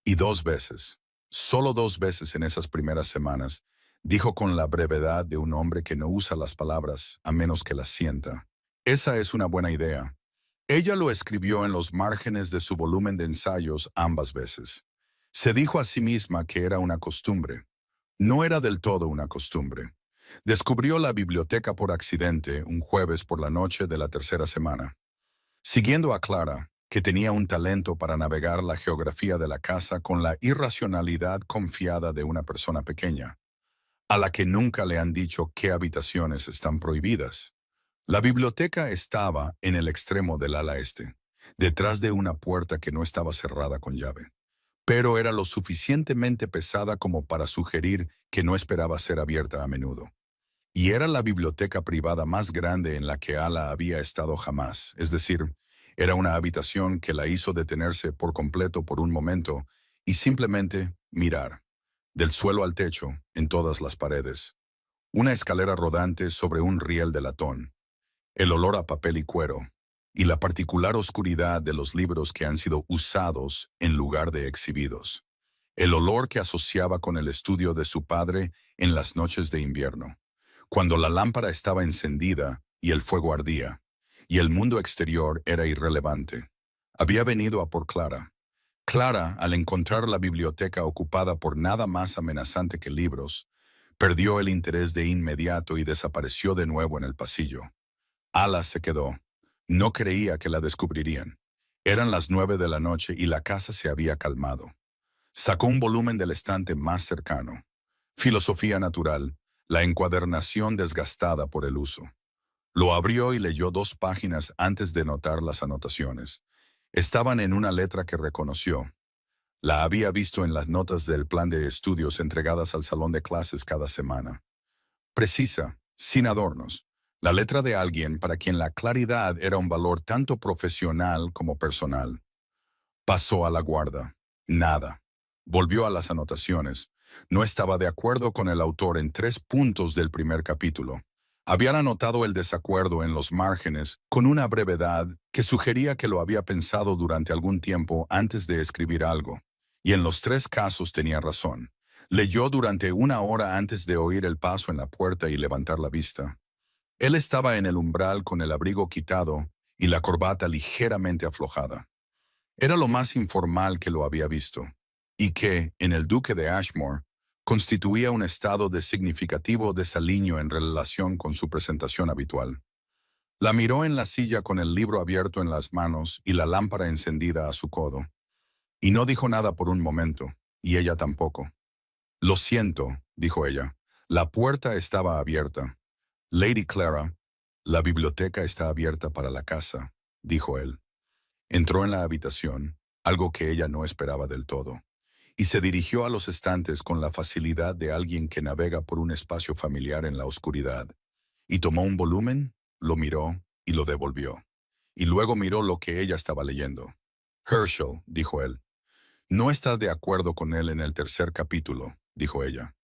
Y 2 veces, solo 2 veces en esas primeras semanas, dijo con la brevedad de un hombre que no usa las palabras a menos que las sienta. Esa es una buena idea. Ella lo escribió en los márgenes de su volumen de ensayos ambas veces. Se dijo a sí misma que era una costumbre. No era del todo una costumbre. Descubrió la biblioteca por accidente un jueves por la noche de la tercera semana. Siguiendo a Clara, que tenía un talento para navegar la geografía de la casa con la irracionalidad confiada de una persona pequeña, a la que nunca le han dicho qué habitaciones están prohibidas. La biblioteca estaba en el extremo del ala este, detrás de una puerta que no estaba cerrada con llave, pero era lo suficientemente pesada como para sugerir que no esperaba ser abierta a menudo. Y era la biblioteca privada más grande en la que Ala había estado jamás, es decir, era una habitación que la hizo detenerse por completo por un momento y simplemente mirar, del suelo al techo, en todas las paredes. Una escalera rodante sobre un riel de latón, el olor a papel y cuero, y la particular oscuridad de los libros que han sido usados en lugar de exhibidos. El olor que asociaba con el estudio de su padre en las noches de invierno, cuando la lámpara estaba encendida y el fuego ardía, y el mundo exterior era irrelevante. Había venido a por Clara. Clara, al encontrar la biblioteca ocupada por nada más amenazante que libros, perdió el interés de inmediato y desapareció de nuevo en el pasillo. Ala se quedó. No creía que la descubrirían. Eran las 9 de la noche y la casa se había calmado. Sacó un volumen del estante más cercano. Filosofía natural, la encuadernación desgastada por el uso. Lo abrió y leyó 2 páginas antes de notar las anotaciones. Estaban en una letra que reconoció. La había visto en las notas del plan de estudios entregadas al salón de clases cada semana. Precisa, sin adornos. La letra de alguien para quien la claridad era un valor tanto profesional como personal. Pasó a la guarda. Nada. Volvió a las anotaciones. No estaba de acuerdo con el autor en 3 puntos del primer capítulo. Habían anotado el desacuerdo en los márgenes con una brevedad que sugería que lo había pensado durante algún tiempo antes de escribir algo. Y en los 3 casos tenía razón. Leyó durante 1 hora antes de oír el paso en la puerta y levantar la vista. Él estaba en el umbral con el abrigo quitado y la corbata ligeramente aflojada. Era lo más informal que lo había visto, y que, en el duque de Ashmore, constituía un estado de significativo desaliño en relación con su presentación habitual. La miró en la silla con el libro abierto en las manos y la lámpara encendida a su codo, y no dijo nada por un momento, y ella tampoco. Lo siento, dijo ella, la puerta estaba abierta. Lady Clara, la biblioteca está abierta para la casa, dijo él. Entró en la habitación, algo que ella no esperaba del todo, y se dirigió a los estantes con la facilidad de alguien que navega por un espacio familiar en la oscuridad, y tomó un volumen, lo miró y lo devolvió, y luego miró lo que ella estaba leyendo. Herschel, dijo él, no estás de acuerdo con él en el tercer capítulo, dijo ella.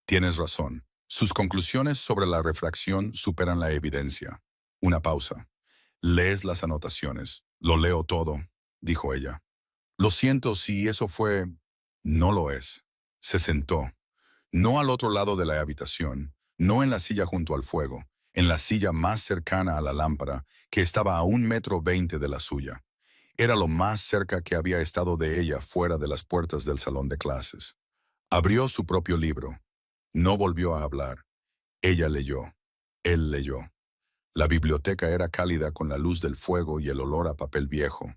Tienes razón. Sus conclusiones sobre la refracción superan la evidencia. Una pausa. Lees las anotaciones. Lo leo todo, dijo ella. Lo siento si eso fue... No lo es. Se sentó. No al otro lado de la habitación, no en la silla junto al fuego, en la silla más cercana a la lámpara, que estaba a 1,20 m de la suya. Era lo más cerca que había estado de ella fuera de las puertas del salón de clases. Abrió su propio libro. No volvió a hablar. Ella leyó. Él leyó. La biblioteca era cálida con la luz del fuego y el olor a papel viejo,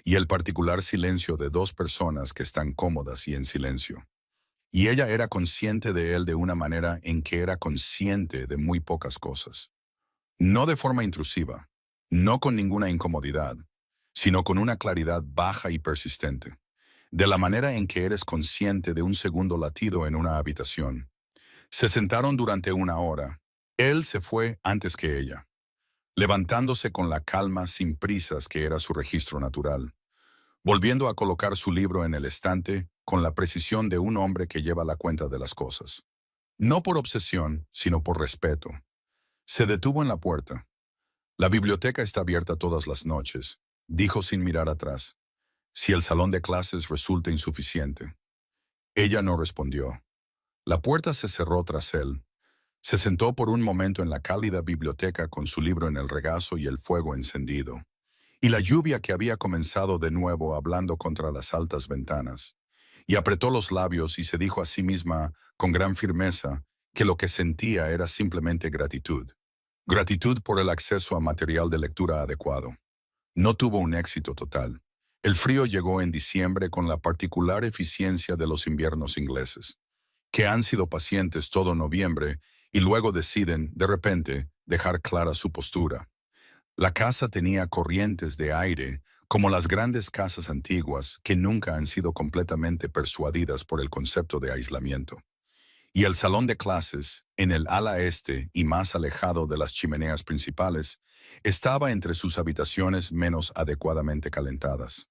y el particular silencio de dos personas que están cómodas y en silencio. Y ella era consciente de él de una manera en que era consciente de muy pocas cosas. No de forma intrusiva, no con ninguna incomodidad, sino con una claridad baja y persistente. De la manera en que eres consciente de un segundo latido en una habitación. Se sentaron durante 1 hora. Él se fue antes que ella, levantándose con la calma sin prisas que era su registro natural, volviendo a colocar su libro en el estante con la precisión de un hombre que lleva la cuenta de las cosas. No por obsesión, sino por respeto. Se detuvo en la puerta. La biblioteca está abierta todas las noches, dijo sin mirar atrás, si el salón de clases resulta insuficiente. Ella no respondió. La puerta se cerró tras él. Se sentó por un momento en la cálida biblioteca con su libro en el regazo y el fuego encendido. Y la lluvia que había comenzado de nuevo hablando contra las altas ventanas. Y apretó los labios y se dijo a sí misma, con gran firmeza, que lo que sentía era simplemente gratitud. Gratitud por el acceso a material de lectura adecuado. No tuvo un éxito total. El frío llegó en diciembre con la particular eficiencia de los inviernos ingleses, que han sido pacientes todo noviembre y luego deciden, de repente, dejar clara su postura. La casa tenía corrientes de aire, como las grandes casas antiguas que nunca han sido completamente persuadidas por el concepto de aislamiento. Y el salón de clases, en el ala este y más alejado de las chimeneas principales, estaba entre sus habitaciones menos adecuadamente calentadas.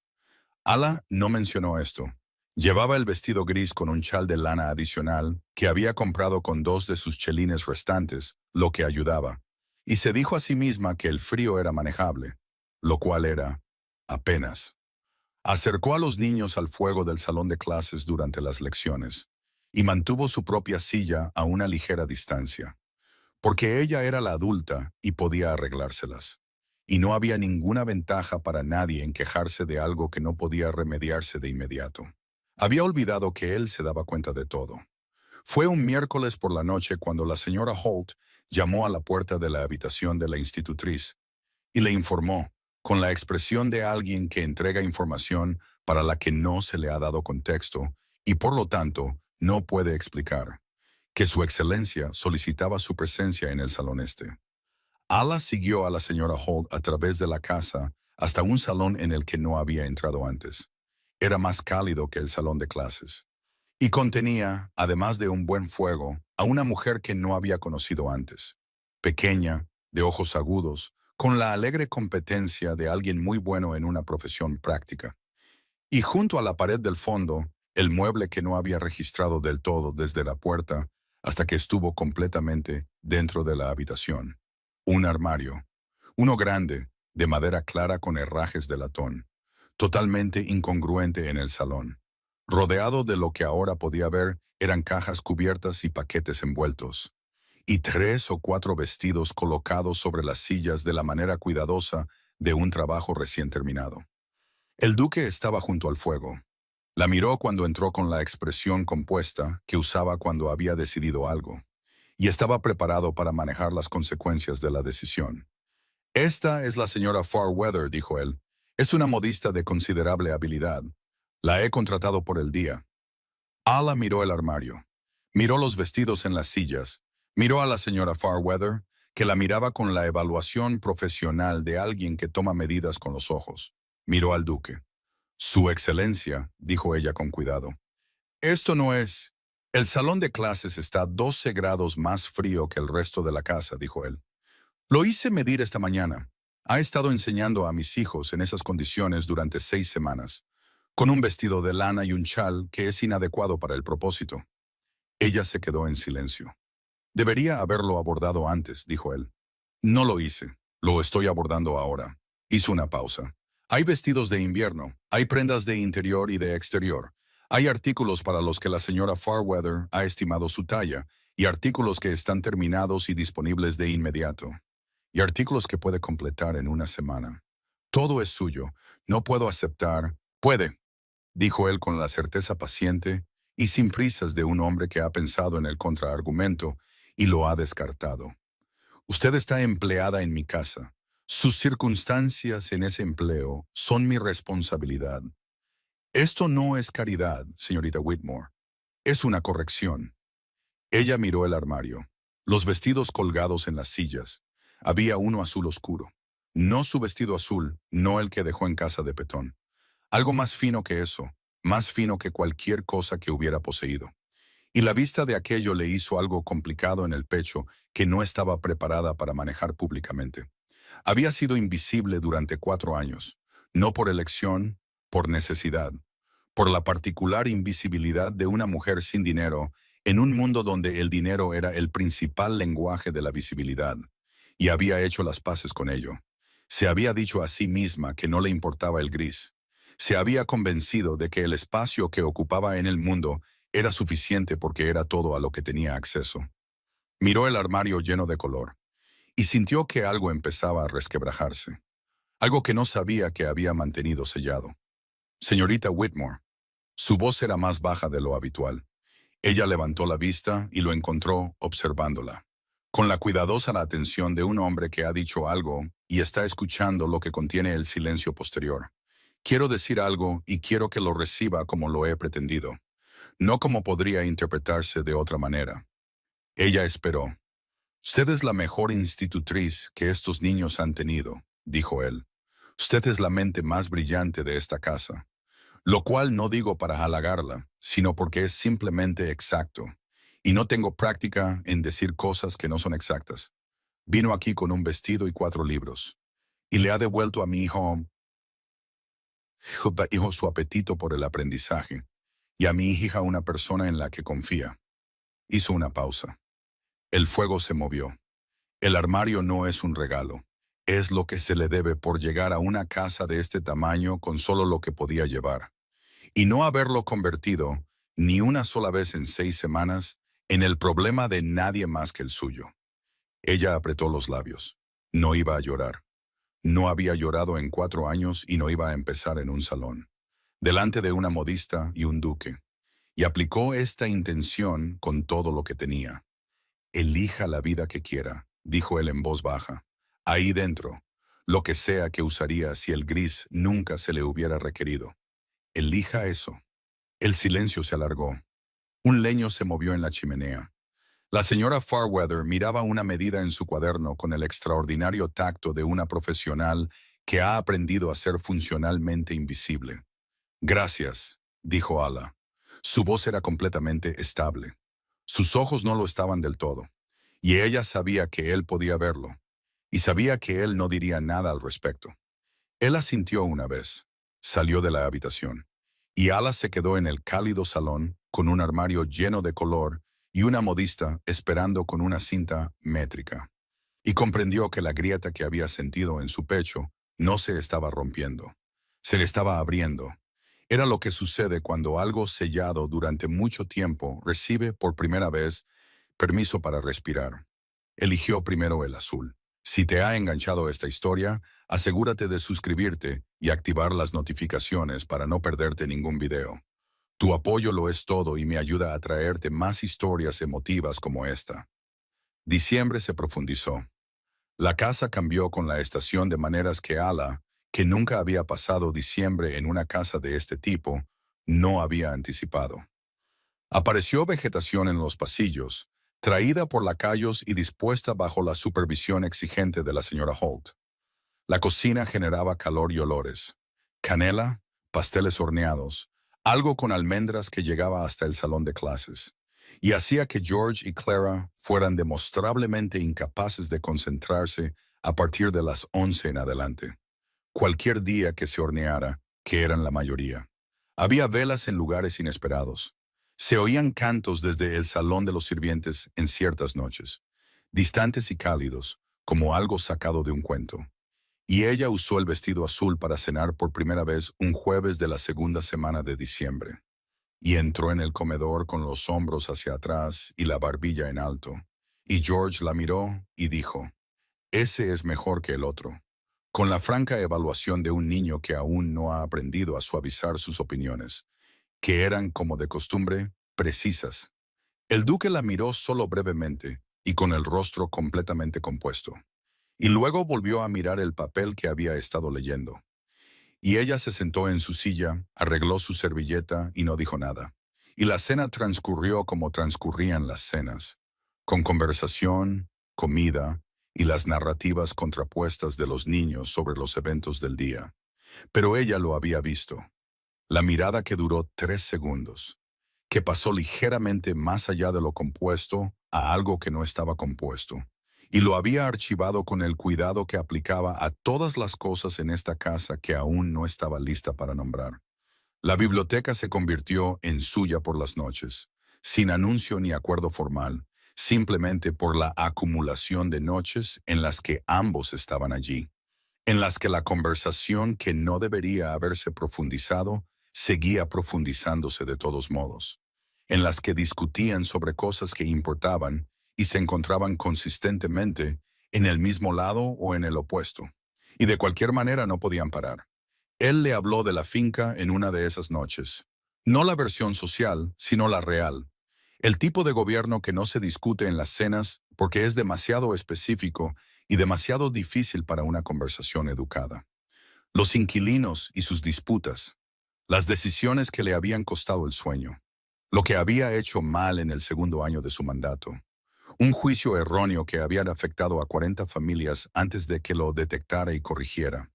Ala no mencionó esto. Llevaba el vestido gris con un chal de lana adicional que había comprado con 2 de sus chelines restantes, lo que ayudaba. Y se dijo a sí misma que el frío era manejable, lo cual era apenas. Acercó a los niños al fuego del salón de clases durante las lecciones y mantuvo su propia silla a una ligera distancia, porque ella era la adulta y podía arreglárselas. Y no había ninguna ventaja para nadie en quejarse de algo que no podía remediarse de inmediato. Había olvidado que él se daba cuenta de todo. Fue un miércoles por la noche cuando la señora Holt llamó a la puerta de la habitación de la institutriz y le informó, con la expresión de alguien que entrega información para la que no se le ha dado contexto y por lo tanto no puede explicar, que su excelencia solicitaba su presencia en el salón este. Ala siguió a la señora Holt a través de la casa hasta un salón en el que no había entrado antes. Era más cálido que el salón de clases. Y contenía, además de un buen fuego, a una mujer que no había conocido antes. Pequeña, de ojos agudos, con la alegre competencia de alguien muy bueno en una profesión práctica. Y junto a la pared del fondo, el mueble que no había registrado del todo desde la puerta hasta que estuvo completamente dentro de la habitación. Un armario. Uno grande, de madera clara con herrajes de latón. Totalmente incongruente en el salón. Rodeado de lo que ahora podía ver eran cajas cubiertas y paquetes envueltos. Y 3 o 4 vestidos colocados sobre las sillas de la manera cuidadosa de un trabajo recién terminado. El duque estaba junto al fuego. La miró cuando entró con la expresión compuesta que usaba cuando había decidido algo, y estaba preparado para manejar las consecuencias de la decisión. Esta es la señora Farweather, dijo él. Es una modista de considerable habilidad. La he contratado por el día. Ala miró el armario. Miró los vestidos en las sillas. Miró a la señora Farweather, que la miraba con la evaluación profesional de alguien que toma medidas con los ojos. Miró al duque. Su excelencia, dijo ella con cuidado. Esto no es... El salón de clases está 12 grados más frío que el resto de la casa, dijo él. Lo hice medir esta mañana. Ha estado enseñando a mis hijos en esas condiciones durante 6 semanas, con un vestido de lana y un chal que es inadecuado para el propósito. Ella se quedó en silencio. Debería haberlo abordado antes, dijo él. No lo hice. Lo estoy abordando ahora. Hizo una pausa. Hay vestidos de invierno, hay prendas de interior y de exterior. Hay artículos para los que la señora Farweather ha estimado su talla, y artículos que están terminados y disponibles de inmediato, y artículos que puede completar en una semana. Todo es suyo. No puedo aceptar. Puede, dijo él con la certeza paciente y sin prisas de un hombre que ha pensado en el contraargumento y lo ha descartado. Usted está empleada en mi casa. Sus circunstancias en ese empleo son mi responsabilidad. Esto no es caridad, señorita Whitmore. Es una corrección. Ella miró el armario. Los vestidos colgados en las sillas. Había uno azul oscuro. No su vestido azul, no el que dejó en casa de Petón. Algo más fino que eso, más fino que cualquier cosa que hubiera poseído. Y la vista de aquello le hizo algo complicado en el pecho que no estaba preparada para manejar públicamente. Había sido invisible durante 4 años, no por elección, por necesidad, por la particular invisibilidad de una mujer sin dinero en un mundo donde el dinero era el principal lenguaje de la visibilidad, y había hecho las paces con ello. Se había dicho a sí misma que no le importaba el gris. Se había convencido de que el espacio que ocupaba en el mundo era suficiente porque era todo a lo que tenía acceso. Miró el armario lleno de color y sintió que algo empezaba a resquebrajarse, algo que no sabía que había mantenido sellado. Señorita Whitmore. Su voz era más baja de lo habitual. Ella levantó la vista y lo encontró observándola, con la cuidadosa atención de un hombre que ha dicho algo y está escuchando lo que contiene el silencio posterior. Quiero decir algo y quiero que lo reciba como lo he pretendido, no como podría interpretarse de otra manera. Ella esperó. Usted es la mejor institutriz que estos niños han tenido, dijo él. Usted es la mente más brillante de esta casa. Lo cual no digo para halagarla, sino porque es simplemente exacto. Y no tengo práctica en decir cosas que no son exactas. Vino aquí con un vestido y 4 libros. Y le ha devuelto a mi hijo su apetito por el aprendizaje. Y a mi hija una persona en la que confía. Hizo una pausa. El fuego se movió. El armario no es un regalo. Es lo que se le debe por llegar a una casa de este tamaño con solo lo que podía llevar. Y no haberlo convertido, ni una sola vez en 6 semanas, en el problema de nadie más que el suyo. Ella apretó los labios. No iba a llorar. No había llorado en 4 años y no iba a empezar en un salón, delante de una modista y un duque. Y aplicó esta intención con todo lo que tenía. Elija la vida que quiera, dijo él en voz baja. Ahí dentro, lo que sea que usaría si el gris nunca se le hubiera requerido. Elija eso. El silencio se alargó. Un leño se movió en la chimenea. La señora Farweather miraba una medida en su cuaderno con el extraordinario tacto de una profesional que ha aprendido a ser funcionalmente invisible. Gracias, dijo Ala. Su voz era completamente estable. Sus ojos no lo estaban del todo, y ella sabía que él podía verlo, y sabía que él no diría nada al respecto. Él asintió una vez. Salió de la habitación. Y Ala se quedó en el cálido salón con un armario lleno de color y una modista esperando con una cinta métrica. Y comprendió que la grieta que había sentido en su pecho no se estaba rompiendo. Se le estaba abriendo. Era lo que sucede cuando algo sellado durante mucho tiempo recibe por primera vez permiso para respirar. Eligió primero el azul. Si te ha enganchado esta historia, asegúrate de suscribirte y activar las notificaciones para no perderte ningún video. Tu apoyo lo es todo y me ayuda a traerte más historias emotivas como esta. Diciembre se profundizó. La casa cambió con la estación de maneras que Ala, que nunca había pasado diciembre en una casa de este tipo, no había anticipado. Apareció vegetación en los pasillos, traída por lacayos y dispuesta bajo la supervisión exigente de la señora Holt. La cocina generaba calor y olores. Canela, pasteles horneados, algo con almendras que llegaba hasta el salón de clases, y hacía que George y Clara fueran demostrablemente incapaces de concentrarse a partir de las 11 en adelante. Cualquier día que se horneara, que eran la mayoría. Había velas en lugares inesperados. Se oían cantos desde el salón de los sirvientes en ciertas noches, distantes y cálidos, como algo sacado de un cuento. Y ella usó el vestido azul para cenar por primera vez un jueves de la segunda semana de diciembre. Y entró en el comedor con los hombros hacia atrás y la barbilla en alto. Y George la miró y dijo, ese es mejor que el otro. Con la franca evaluación de un niño que aún no ha aprendido a suavizar sus opiniones, que eran, como de costumbre, precisas. El duque la miró solo brevemente y con el rostro completamente compuesto. Y luego volvió a mirar el papel que había estado leyendo. Y ella se sentó en su silla, arregló su servilleta y no dijo nada. Y la cena transcurrió como transcurrían las cenas, con conversación, comida y las narrativas contrapuestas de los niños sobre los eventos del día. Pero ella lo había visto. La mirada que duró 3 segundos, que pasó ligeramente más allá de lo compuesto a algo que no estaba compuesto, y lo había archivado con el cuidado que aplicaba a todas las cosas en esta casa que aún no estaba lista para nombrar. La biblioteca se convirtió en suya por las noches, sin anuncio ni acuerdo formal, simplemente por la acumulación de noches en las que ambos estaban allí, en las que la conversación que no debería haberse profundizado seguía profundizándose de todos modos, en las que discutían sobre cosas que importaban y se encontraban consistentemente en el mismo lado o en el opuesto, y de cualquier manera no podían parar. Él le habló de la finca en una de esas noches, no la versión social, sino la real, el tipo de gobierno que no se discute en las cenas porque es demasiado específico y demasiado difícil para una conversación educada. Los inquilinos y sus disputas, las decisiones que le habían costado el sueño, lo que había hecho mal en el segundo año de su mandato, un juicio erróneo que había afectado a 40 familias antes de que lo detectara y corrigiera,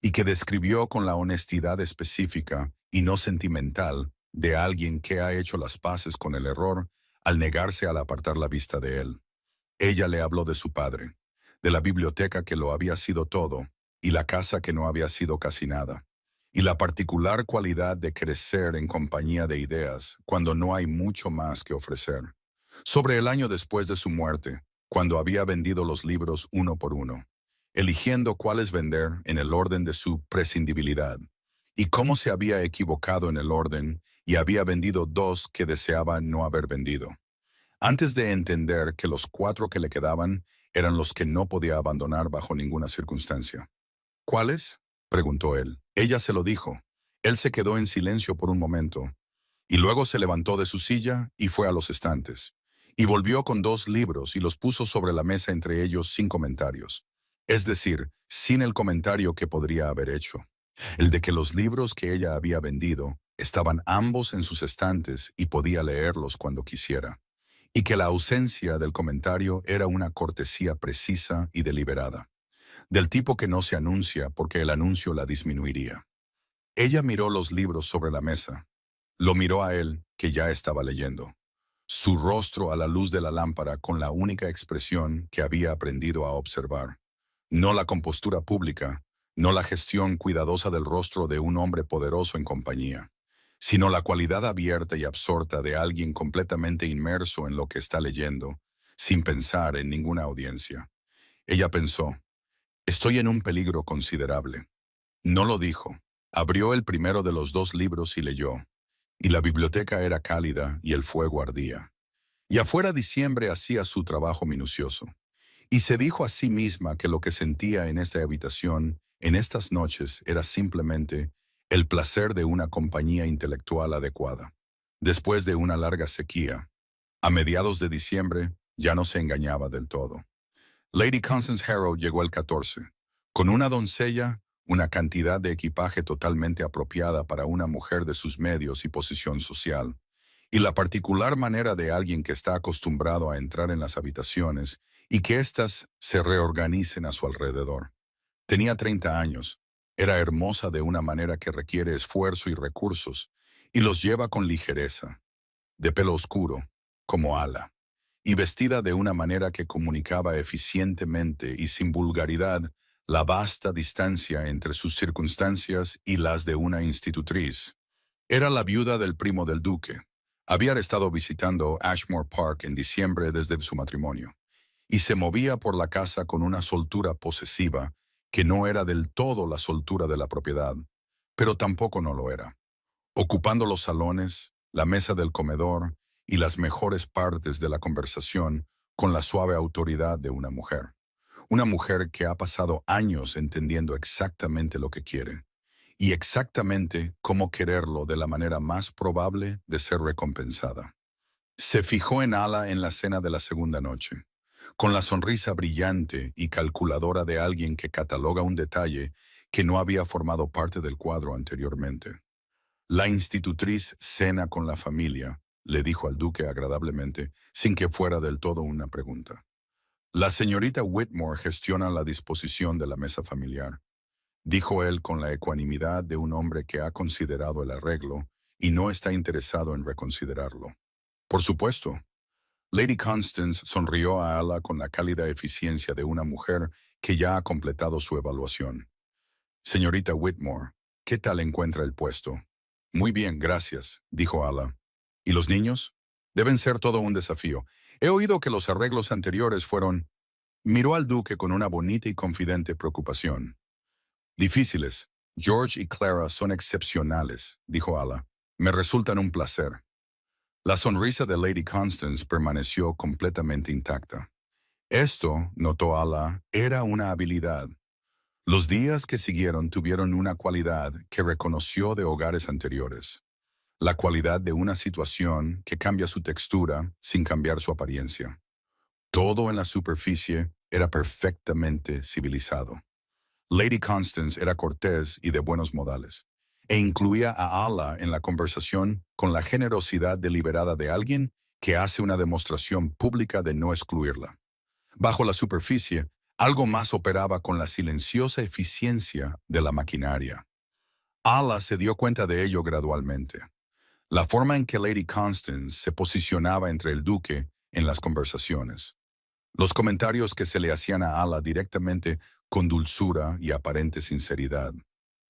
y que describió con la honestidad específica y no sentimental de alguien que ha hecho las paces con el error al negarse al apartar la vista de él. Ella le habló de su padre, de la biblioteca que lo había sido todo, y la casa que no había sido casi nada, y la particular cualidad de crecer en compañía de ideas cuando no hay mucho más que ofrecer. Sobre el año después de su muerte, cuando había vendido los libros uno por uno, eligiendo cuáles vender en el orden de su prescindibilidad, y cómo se había equivocado en el orden y había vendido dos que deseaba no haber vendido, antes de entender que los 4 que le quedaban eran los que no podía abandonar bajo ninguna circunstancia. ¿Cuáles?, preguntó él. Ella se lo dijo. Él se quedó en silencio por un momento, y luego se levantó de su silla y fue a los estantes, y volvió con 2 libros y los puso sobre la mesa entre ellos sin comentarios. Es decir, sin el comentario que podría haber hecho, el de que los libros que ella había vendido estaban ambos en sus estantes y podía leerlos cuando quisiera, y que la ausencia del comentario era una cortesía precisa y deliberada, del tipo que no se anuncia porque el anuncio la disminuiría. Ella miró los libros sobre la mesa. Lo miró a él, que ya estaba leyendo. Su rostro a la luz de la lámpara con la única expresión que había aprendido a observar. No la compostura pública, no la gestión cuidadosa del rostro de un hombre poderoso en compañía, sino la cualidad abierta y absorta de alguien completamente inmerso en lo que está leyendo, sin pensar en ninguna audiencia. Ella pensó, estoy en un peligro considerable. No lo dijo. Abrió el primero de los 2 libros y leyó. Y la biblioteca era cálida y el fuego ardía. Y afuera diciembre hacía su trabajo minucioso. Y se dijo a sí misma que lo que sentía en esta habitación, en estas noches, era simplemente el placer de una compañía intelectual adecuada. Después de una larga sequía, a mediados de diciembre, ya no se engañaba del todo. Lady Constance Harrow llegó el 14, con una doncella, una cantidad de equipaje totalmente apropiada para una mujer de sus medios y posición social, y la particular manera de alguien que está acostumbrado a entrar en las habitaciones y que éstas se reorganicen a su alrededor. Tenía 30 años, era hermosa de una manera que requiere esfuerzo y recursos, y los lleva con ligereza, de pelo oscuro, como ala, y vestida de una manera que comunicaba eficientemente y sin vulgaridad la vasta distancia entre sus circunstancias y las de una institutriz. Era la viuda del primo del duque, Había estado visitando Ashmore Park en diciembre desde su matrimonio, y se movía por la casa con una soltura posesiva que no era del todo la soltura de la propiedad, pero tampoco no lo era, ocupando los salones, la mesa del comedor y las mejores partes de la conversación con la suave autoridad de una mujer. Una mujer que ha pasado años entendiendo exactamente lo que quiere y exactamente cómo quererlo de la manera más probable de ser recompensada. Se fijó en Ala en la cena de la segunda noche, con la sonrisa brillante y calculadora de alguien que cataloga un detalle que no había formado parte del cuadro anteriormente. La institutriz cena con la familia, le dijo al duque agradablemente, sin que fuera del todo una pregunta. La señorita Whitmore gestiona la disposición de la mesa familiar, dijo él con la ecuanimidad de un hombre que ha considerado el arreglo y no está interesado en reconsiderarlo. Por supuesto. Lady Constance sonrió a Ala con la cálida eficiencia de una mujer que ya ha completado su evaluación. Señorita Whitmore, ¿qué tal encuentra el puesto? Muy bien, gracias, dijo Ala. ¿Y los niños? Deben ser todo un desafío. He oído que los arreglos anteriores fueron... Miró al duque con una bonita y confidente preocupación. Difíciles. George y Clara son excepcionales, dijo Ala. Me resultan un placer. La sonrisa de Lady Constance permaneció completamente intacta. Esto, notó Ala, era una habilidad. Los días que siguieron tuvieron una cualidad que reconoció de hogares anteriores. La cualidad de una situación que cambia su textura sin cambiar su apariencia. Todo en la superficie era perfectamente civilizado. Lady Constance era cortés y de buenos modales, e incluía a Ala en la conversación con la generosidad deliberada de alguien que hace una demostración pública de no excluirla. Bajo la superficie, algo más operaba con la silenciosa eficiencia de la maquinaria. Ala se dio cuenta de ello gradualmente. La forma en que Lady Constance se posicionaba entre el duque en las conversaciones. Los comentarios que se le hacían a Ala directamente con dulzura y aparente sinceridad,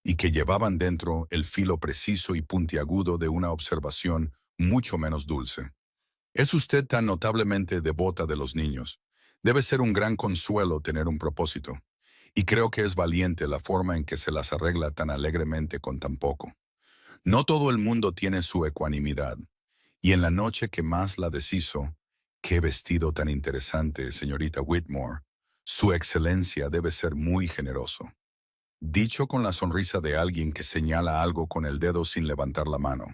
y que llevaban dentro el filo preciso y puntiagudo de una observación mucho menos dulce. Es usted tan notablemente devota de los niños. Debe ser un gran consuelo tener un propósito, y creo que es valiente la forma en que se las arregla tan alegremente con tan poco. No todo el mundo tiene su ecuanimidad, y en la noche que más la deshizo, qué vestido tan interesante, señorita Whitmore. Su excelencia debe ser muy generoso. Dicho con la sonrisa de alguien que señala algo con el dedo sin levantar la mano.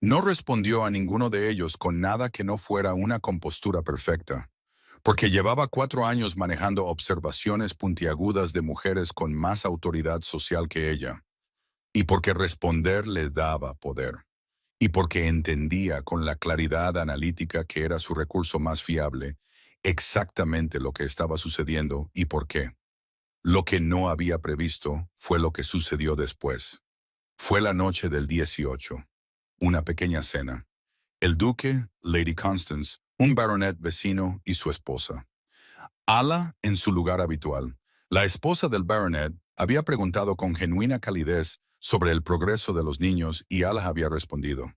No respondió a ninguno de ellos con nada que no fuera una compostura perfecta, porque llevaba 4 años manejando observaciones puntiagudas de mujeres con más autoridad social que ella, y porque responder le daba poder, y porque entendía con la claridad analítica que era su recurso más fiable, exactamente lo que estaba sucediendo y por qué. Lo que no había previsto fue lo que sucedió después. Fue la noche del 18, una pequeña cena. El duque, Lady Constance, un baronet vecino y su esposa. Ala en su lugar habitual. La esposa del baronet había preguntado con genuina calidez sobre el progreso de los niños y Ala había respondido.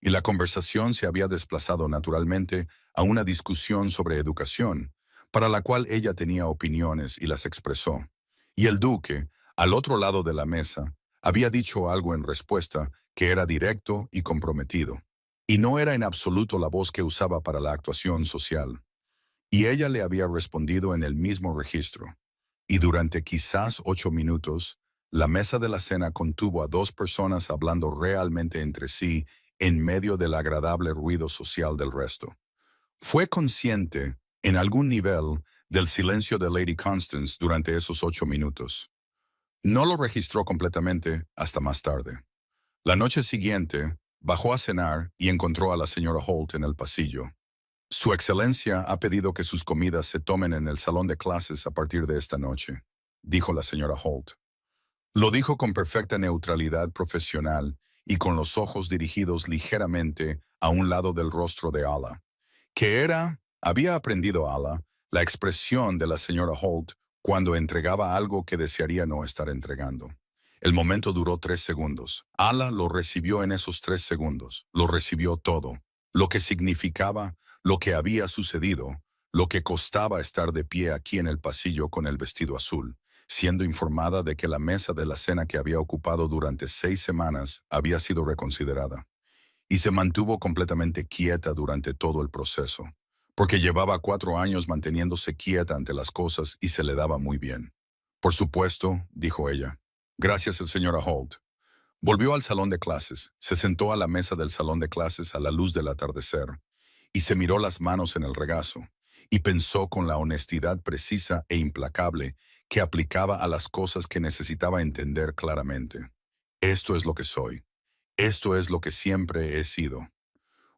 Y la conversación se había desplazado naturalmente a una discusión sobre educación, para la cual ella tenía opiniones y las expresó. Y el duque, al otro lado de la mesa, había dicho algo en respuesta que era directo y comprometido, y no era en absoluto la voz que usaba para la actuación social. Y ella le había respondido en el mismo registro. Y durante quizás 8 minutos, la mesa de la cena contuvo a 2 personas hablando realmente entre sí en medio del agradable ruido social del resto. Fue consciente, en algún nivel, del silencio de Lady Constance durante esos 8 minutos. No lo registró completamente hasta más tarde. La noche siguiente, bajó a cenar y encontró a la señora Holt en el pasillo. Su excelencia ha pedido que sus comidas se tomen en el salón de clases a partir de esta noche, dijo la señora Holt. Lo dijo con perfecta neutralidad profesional y con los ojos dirigidos ligeramente a un lado del rostro de Ala, que había aprendido Ala, la expresión de la señora Holt cuando entregaba algo que desearía no estar entregando. El momento duró 3 segundos. Ala lo recibió en esos 3 segundos. Lo recibió todo. lo que significaba, lo que había sucedido, lo que costaba estar de pie aquí en el pasillo con el vestido azul, siendo informada de que la mesa de la cena que había ocupado durante 6 semanas había sido reconsiderada. Y se mantuvo completamente quieta durante todo el proceso, porque llevaba 4 años manteniéndose quieta ante las cosas y se le daba muy bien. Por supuesto, dijo ella. Gracias, señora Holt. Volvió al salón de clases, se sentó a la mesa del salón de clases a la luz del atardecer, y se miró las manos en el regazo, y pensó con la honestidad precisa e implacable que aplicaba a las cosas que necesitaba entender claramente. Esto es lo que soy. Esto es lo que siempre he sido.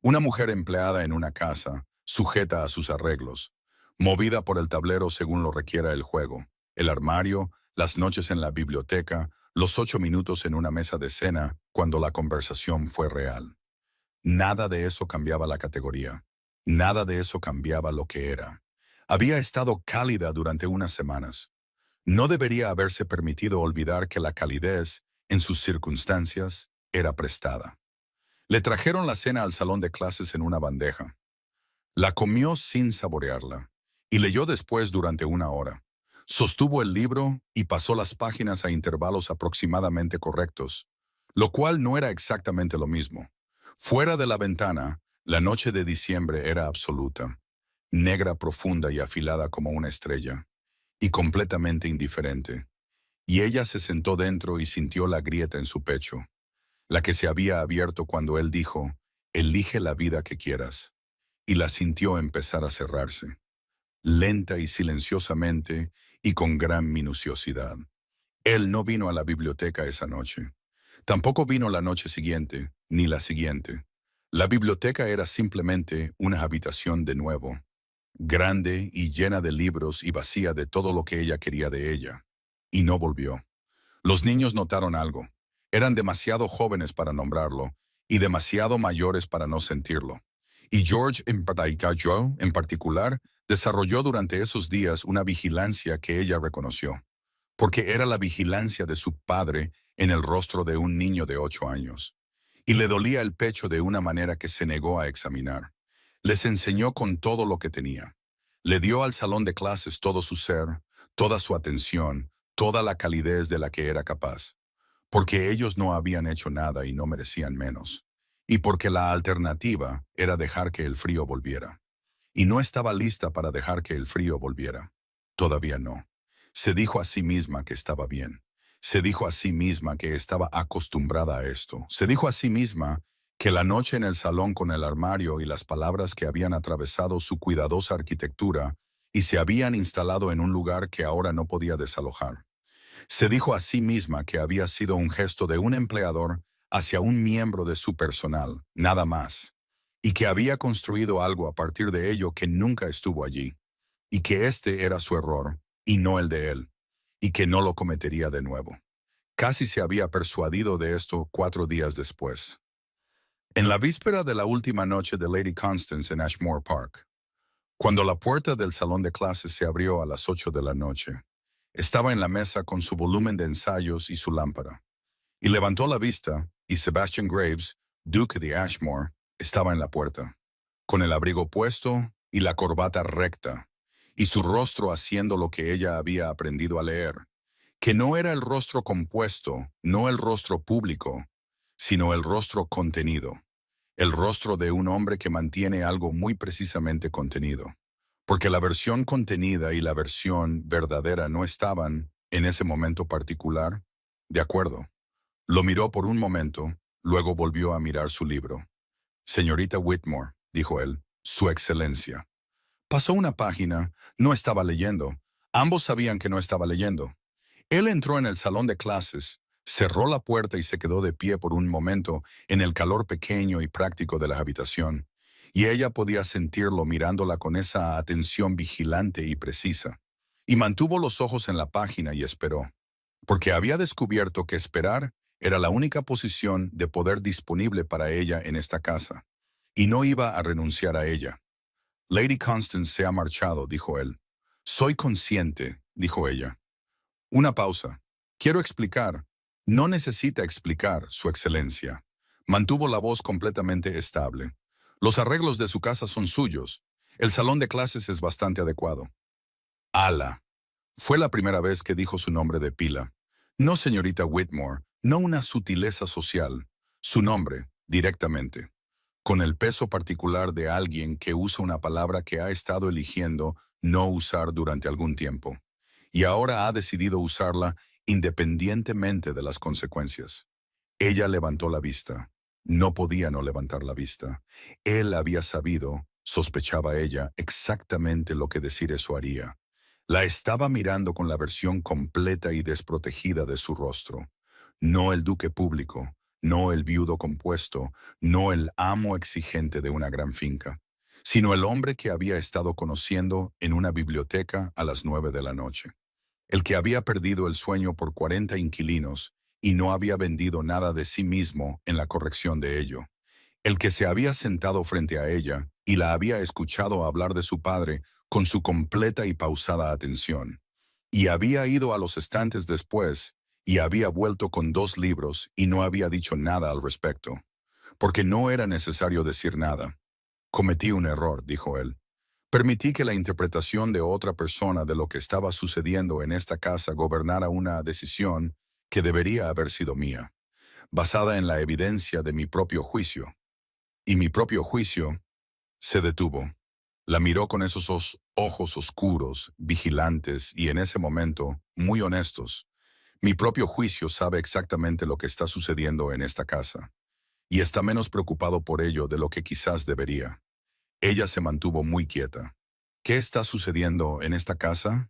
Una mujer empleada en una casa, sujeta a sus arreglos, movida por el tablero según lo requiera el juego, el armario, las noches en la biblioteca, los 8 minutos en una mesa de cena cuando la conversación fue real. Nada de eso cambiaba la categoría. Nada de eso cambiaba lo que era. Había estado cálida durante unas semanas. No debería haberse permitido olvidar que la calidez, en sus circunstancias, era prestada. Le trajeron la cena al salón de clases en una bandeja. La comió sin saborearla y leyó después durante una hora. Sostuvo el libro y pasó las páginas a intervalos aproximadamente correctos, lo cual no era exactamente lo mismo. Fuera de la ventana, la noche de diciembre era absoluta, negra profunda y afilada como una estrella, y completamente indiferente. Y ella se sentó dentro y sintió la grieta en su pecho, la que se había abierto cuando él dijo, «Elige la vida que quieras», y la sintió empezar a cerrarse, lenta y silenciosamente y con gran minuciosidad. Él no vino a la biblioteca esa noche. Tampoco vino la noche siguiente, ni la siguiente. La biblioteca era simplemente una habitación de nuevo, grande y llena de libros y vacía de todo lo que ella quería de ella. Y no volvió. Los niños notaron algo. Eran demasiado jóvenes para nombrarlo y demasiado mayores para no sentirlo. Y George en particular, desarrolló durante esos días una vigilancia que ella reconoció, porque era la vigilancia de su padre en el rostro de un niño de 8 años. Y le dolía el pecho de una manera que se negó a examinar. Les enseñó con todo lo que tenía. Le dio al salón de clases todo su ser, toda su atención, toda la calidez de la que era capaz, porque ellos no habían hecho nada y no merecían menos, y porque la alternativa era dejar que el frío volviera. Y no estaba lista para dejar que el frío volviera. Todavía no. Se dijo a sí misma que estaba bien. Se dijo a sí misma que estaba acostumbrada a esto. Se dijo a sí misma que la noche en el salón con el armario y las palabras que habían atravesado su cuidadosa arquitectura y se habían instalado en un lugar que ahora no podía desalojar. Se dijo a sí misma que había sido un gesto de un empleador hacia un miembro de su personal, nada más, y que había construido algo a partir de ello que nunca estuvo allí, y que este era su error, y no el de él, y que no lo cometería de nuevo. Casi se había persuadido de esto 4 días después. En la víspera de la última noche de Lady Constance en Ashmore Park, cuando la puerta del salón de clases se abrió a las 8 de la noche, estaba en la mesa con su volumen de ensayos y su lámpara, y levantó la vista, y Sebastian Graves, Duque de Ashmore, estaba en la puerta, con el abrigo puesto y la corbata recta, y su rostro haciendo lo que ella había aprendido a leer, que no era el rostro compuesto, no el rostro público, sino el rostro contenido, el rostro de un hombre que mantiene algo muy precisamente contenido. Porque la versión contenida y la versión verdadera no estaban, en ese momento particular, de acuerdo. Lo miró por un momento, luego volvió a mirar su libro. Señorita Whitmore, dijo él, Su Excelencia. Pasó una página, no estaba leyendo. Ambos sabían que no estaba leyendo. Él entró en el salón de clases, cerró la puerta y se quedó de pie por un momento en el calor pequeño y práctico de la habitación, y ella podía sentirlo mirándola con esa atención vigilante y precisa. Y mantuvo los ojos en la página y esperó, porque había descubierto que esperar era la única posición de poder disponible para ella en esta casa, y no iba a renunciar a ella. Lady Constance se ha marchado, dijo él. Soy consciente, dijo ella. Una pausa. Quiero explicar. No necesita explicar, Su Excelencia. Mantuvo la voz completamente estable. Los arreglos de su casa son suyos. El salón de clases es bastante adecuado. Ala. Fue la primera vez que dijo su nombre de pila. No, señorita Whitmore, no una sutileza social. Su nombre, directamente. Con el peso particular de alguien que usa una palabra que ha estado eligiendo no usar durante algún tiempo. Y ahora ha decidido usarla independientemente de las consecuencias. Ella levantó la vista. No podía no levantar la vista. Él había sabido, sospechaba ella, exactamente lo que decir eso haría. La estaba mirando con la versión completa y desprotegida de su rostro. No el duque público, no el viudo compuesto, no el amo exigente de una gran finca, sino el hombre que había estado conociendo en una biblioteca a las 9 de la noche. El que había perdido el sueño por 40 inquilinos y no había vendido nada de sí mismo en la corrección de ello. El que se había sentado frente a ella y la había escuchado hablar de su padre con su completa y pausada atención. Y había ido a los estantes después y había vuelto con 2 libros y no había dicho nada al respecto. Porque no era necesario decir nada. Cometí un error, dijo él. Permití que la interpretación de otra persona de lo que estaba sucediendo en esta casa gobernara una decisión que debería haber sido mía, basada en la evidencia de mi propio juicio. Y mi propio juicio se detuvo. La miró con esos ojos oscuros, vigilantes y en ese momento, muy honestos. Mi propio juicio sabe exactamente lo que está sucediendo en esta casa, y está menos preocupado por ello de lo que quizás debería. Ella se mantuvo muy quieta. ¿Qué está sucediendo en esta casa?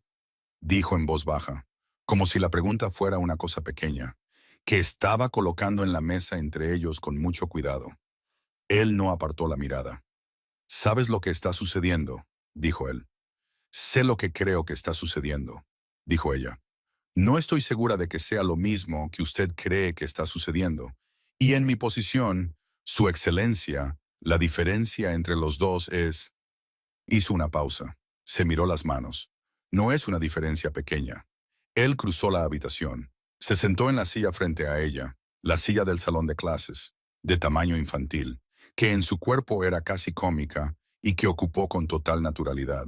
Dijo en voz baja, como si la pregunta fuera una cosa pequeña, que estaba colocando en la mesa entre ellos con mucho cuidado. Él no apartó la mirada. ¿Sabes lo que está sucediendo?, dijo él. Sé lo que creo que está sucediendo, dijo ella. No estoy segura de que sea lo mismo que usted cree que está sucediendo. Y en mi posición, su excelencia, la diferencia entre los dos es... Hizo una pausa. Se miró las manos. No es una diferencia pequeña. Él cruzó la habitación. Se sentó en la silla frente a ella, la silla del salón de clases, de tamaño infantil, que en su cuerpo era casi cómica y que ocupó con total naturalidad,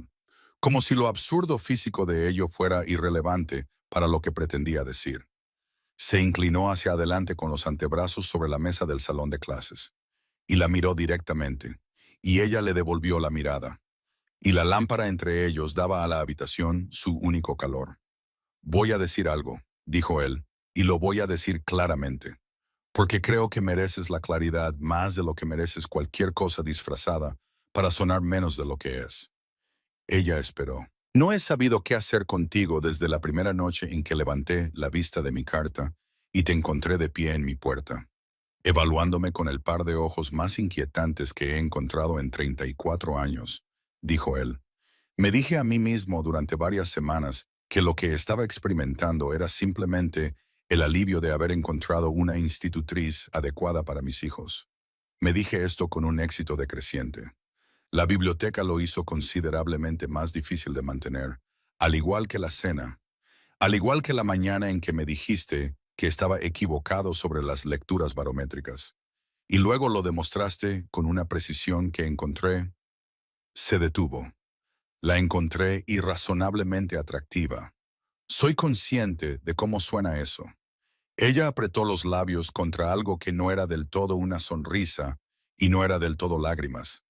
como si lo absurdo físico de ello fuera irrelevante para lo que pretendía decir. Se inclinó hacia adelante con los antebrazos sobre la mesa del salón de clases, y la miró directamente, y ella le devolvió la mirada, y la lámpara entre ellos daba a la habitación su único calor. Voy a decir algo, dijo él, y lo voy a decir claramente, porque creo que mereces la claridad más de lo que mereces cualquier cosa disfrazada para sonar menos de lo que es. Ella esperó. No he sabido qué hacer contigo desde la primera noche en que levanté la vista de mi carta y te encontré de pie en mi puerta, evaluándome con el par de ojos más inquietantes que he encontrado en 34 años, dijo él. Me dije a mí mismo durante varias semanas que lo que estaba experimentando era simplemente el alivio de haber encontrado una institutriz adecuada para mis hijos. Me dije esto con un éxito decreciente. La biblioteca lo hizo considerablemente más difícil de mantener, al igual que la cena, al igual que la mañana en que me dijiste que estaba equivocado sobre las lecturas barométricas. Y luego lo demostraste con una precisión que encontré. Se detuvo. La encontré irrazonablemente atractiva. Soy consciente de cómo suena eso. Ella apretó los labios contra algo que no era del todo una sonrisa y no era del todo lágrimas,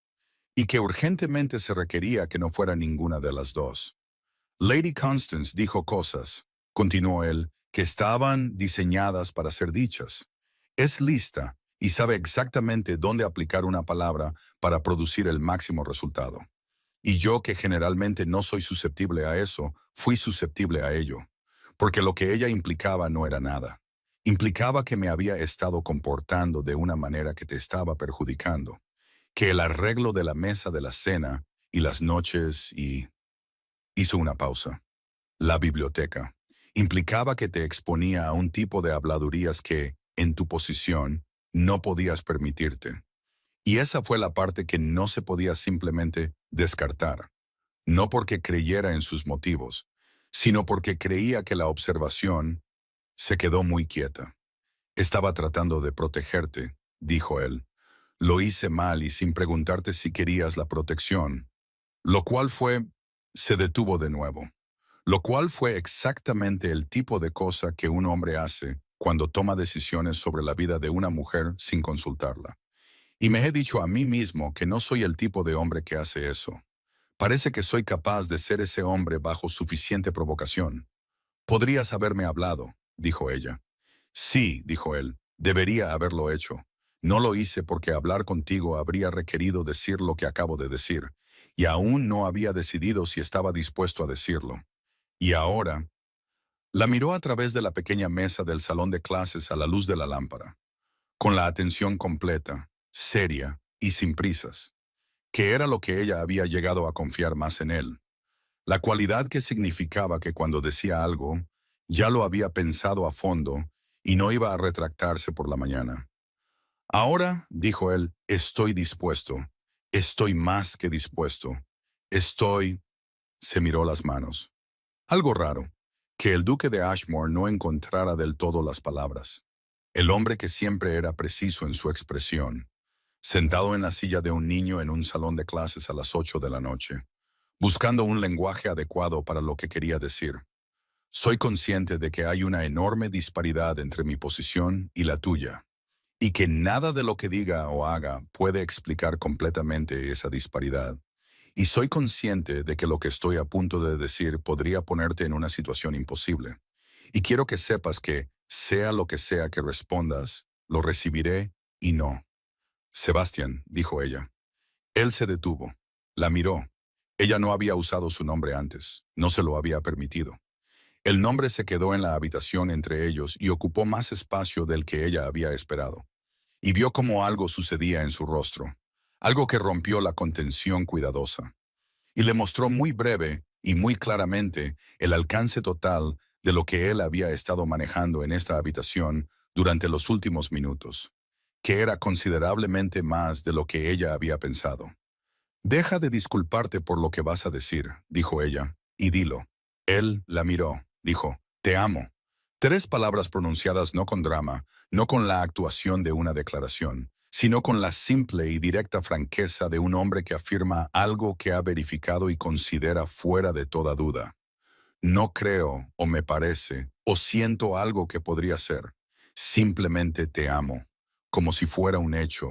y que urgentemente se requería que no fuera ninguna de las dos. Lady Constance dijo cosas, continuó él, que estaban diseñadas para ser dichas. Es lista y sabe exactamente dónde aplicar una palabra para producir el máximo resultado. Y yo, que generalmente no soy susceptible a eso, fui susceptible a ello, porque lo que ella implicaba no era nada. Implicaba que me había estado comportando de una manera que te estaba perjudicando, que el arreglo de la mesa de la cena y las noches y... Hizo una pausa. La biblioteca. Implicaba que te exponía a un tipo de habladurías que, en tu posición, no podías permitirte. Y esa fue la parte que no se podía simplemente descartar, no porque creyera en sus motivos, sino porque creía que la observación se quedó muy quieta. Estaba tratando de protegerte, dijo él. Lo hice mal y sin preguntarte si querías la protección. Lo cual fue... Se detuvo de nuevo. Lo cual fue exactamente el tipo de cosa que un hombre hace cuando toma decisiones sobre la vida de una mujer sin consultarla. Y me he dicho a mí mismo que no soy el tipo de hombre que hace eso. Parece que soy capaz de ser ese hombre bajo suficiente provocación. Podrías haberme hablado, dijo ella. Sí, dijo él, debería haberlo hecho. No lo hice porque hablar contigo habría requerido decir lo que acabo de decir, y aún no había decidido si estaba dispuesto a decirlo. Y ahora, la miró a través de la pequeña mesa del salón de clases a la luz de la lámpara, con la atención completa, seria y sin prisas, que era lo que ella había llegado a confiar más en él. La cualidad que significaba que cuando decía algo, ya lo había pensado a fondo y no iba a retractarse por la mañana. Ahora, dijo él, estoy dispuesto. Estoy más que dispuesto. Estoy... Se miró las manos. Algo raro, que el duque de Ashmore no encontrara del todo las palabras. El hombre que siempre era preciso en su expresión, sentado en la silla de un niño en un salón de clases a las 8 de la noche, buscando un lenguaje adecuado para lo que quería decir. Soy consciente de que hay una enorme disparidad entre mi posición y la tuya, y que nada de lo que diga o haga puede explicar completamente esa disparidad. Y soy consciente de que lo que estoy a punto de decir podría ponerte en una situación imposible. Y quiero que sepas que, sea lo que sea que respondas, lo recibiré y no. Sebastián, dijo ella. Él se detuvo. La miró. Ella no había usado su nombre antes. No se lo había permitido. El nombre se quedó en la habitación entre ellos y ocupó más espacio del que ella había esperado. Y vio cómo algo sucedía en su rostro. Algo que rompió la contención cuidadosa. Y le mostró muy breve y muy claramente el alcance total de lo que él había estado manejando en esta habitación durante los últimos minutos, que era considerablemente más de lo que ella había pensado. Deja de disculparte por lo que vas a decir, dijo ella, y dilo. Él la miró, dijo, te amo. 3 palabras pronunciadas no con drama, no con la actuación de una declaración, sino con la simple y directa franqueza de un hombre que afirma algo que ha verificado y considera fuera de toda duda. No creo, o me parece, o siento algo que podría ser. Simplemente te amo, como si fuera un hecho.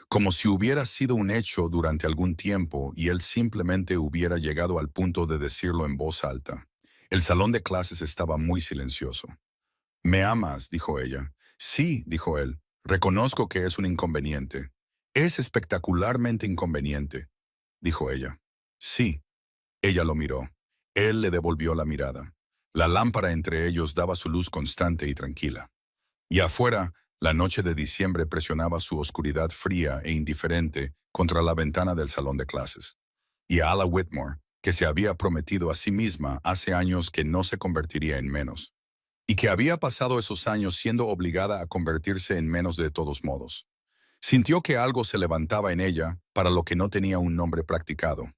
Como si hubiera sido un hecho durante algún tiempo y él simplemente hubiera llegado al punto de decirlo en voz alta. El salón de clases estaba muy silencioso. «¿Me amas?», dijo ella. «Sí», dijo él. «Reconozco que es un inconveniente». «Es espectacularmente inconveniente», dijo ella. «Sí». Ella lo miró. Él le devolvió la mirada. La lámpara entre ellos daba su luz constante y tranquila. Y afuera, la noche de diciembre presionaba su oscuridad fría e indiferente contra la ventana del salón de clases. Y a Ala Whitmore, que se había prometido a sí misma hace años que no se convertiría en menos. Y que había pasado esos años siendo obligada a convertirse en menos de todos modos. Sintió que algo se levantaba en ella para lo que no tenía un nombre practicado.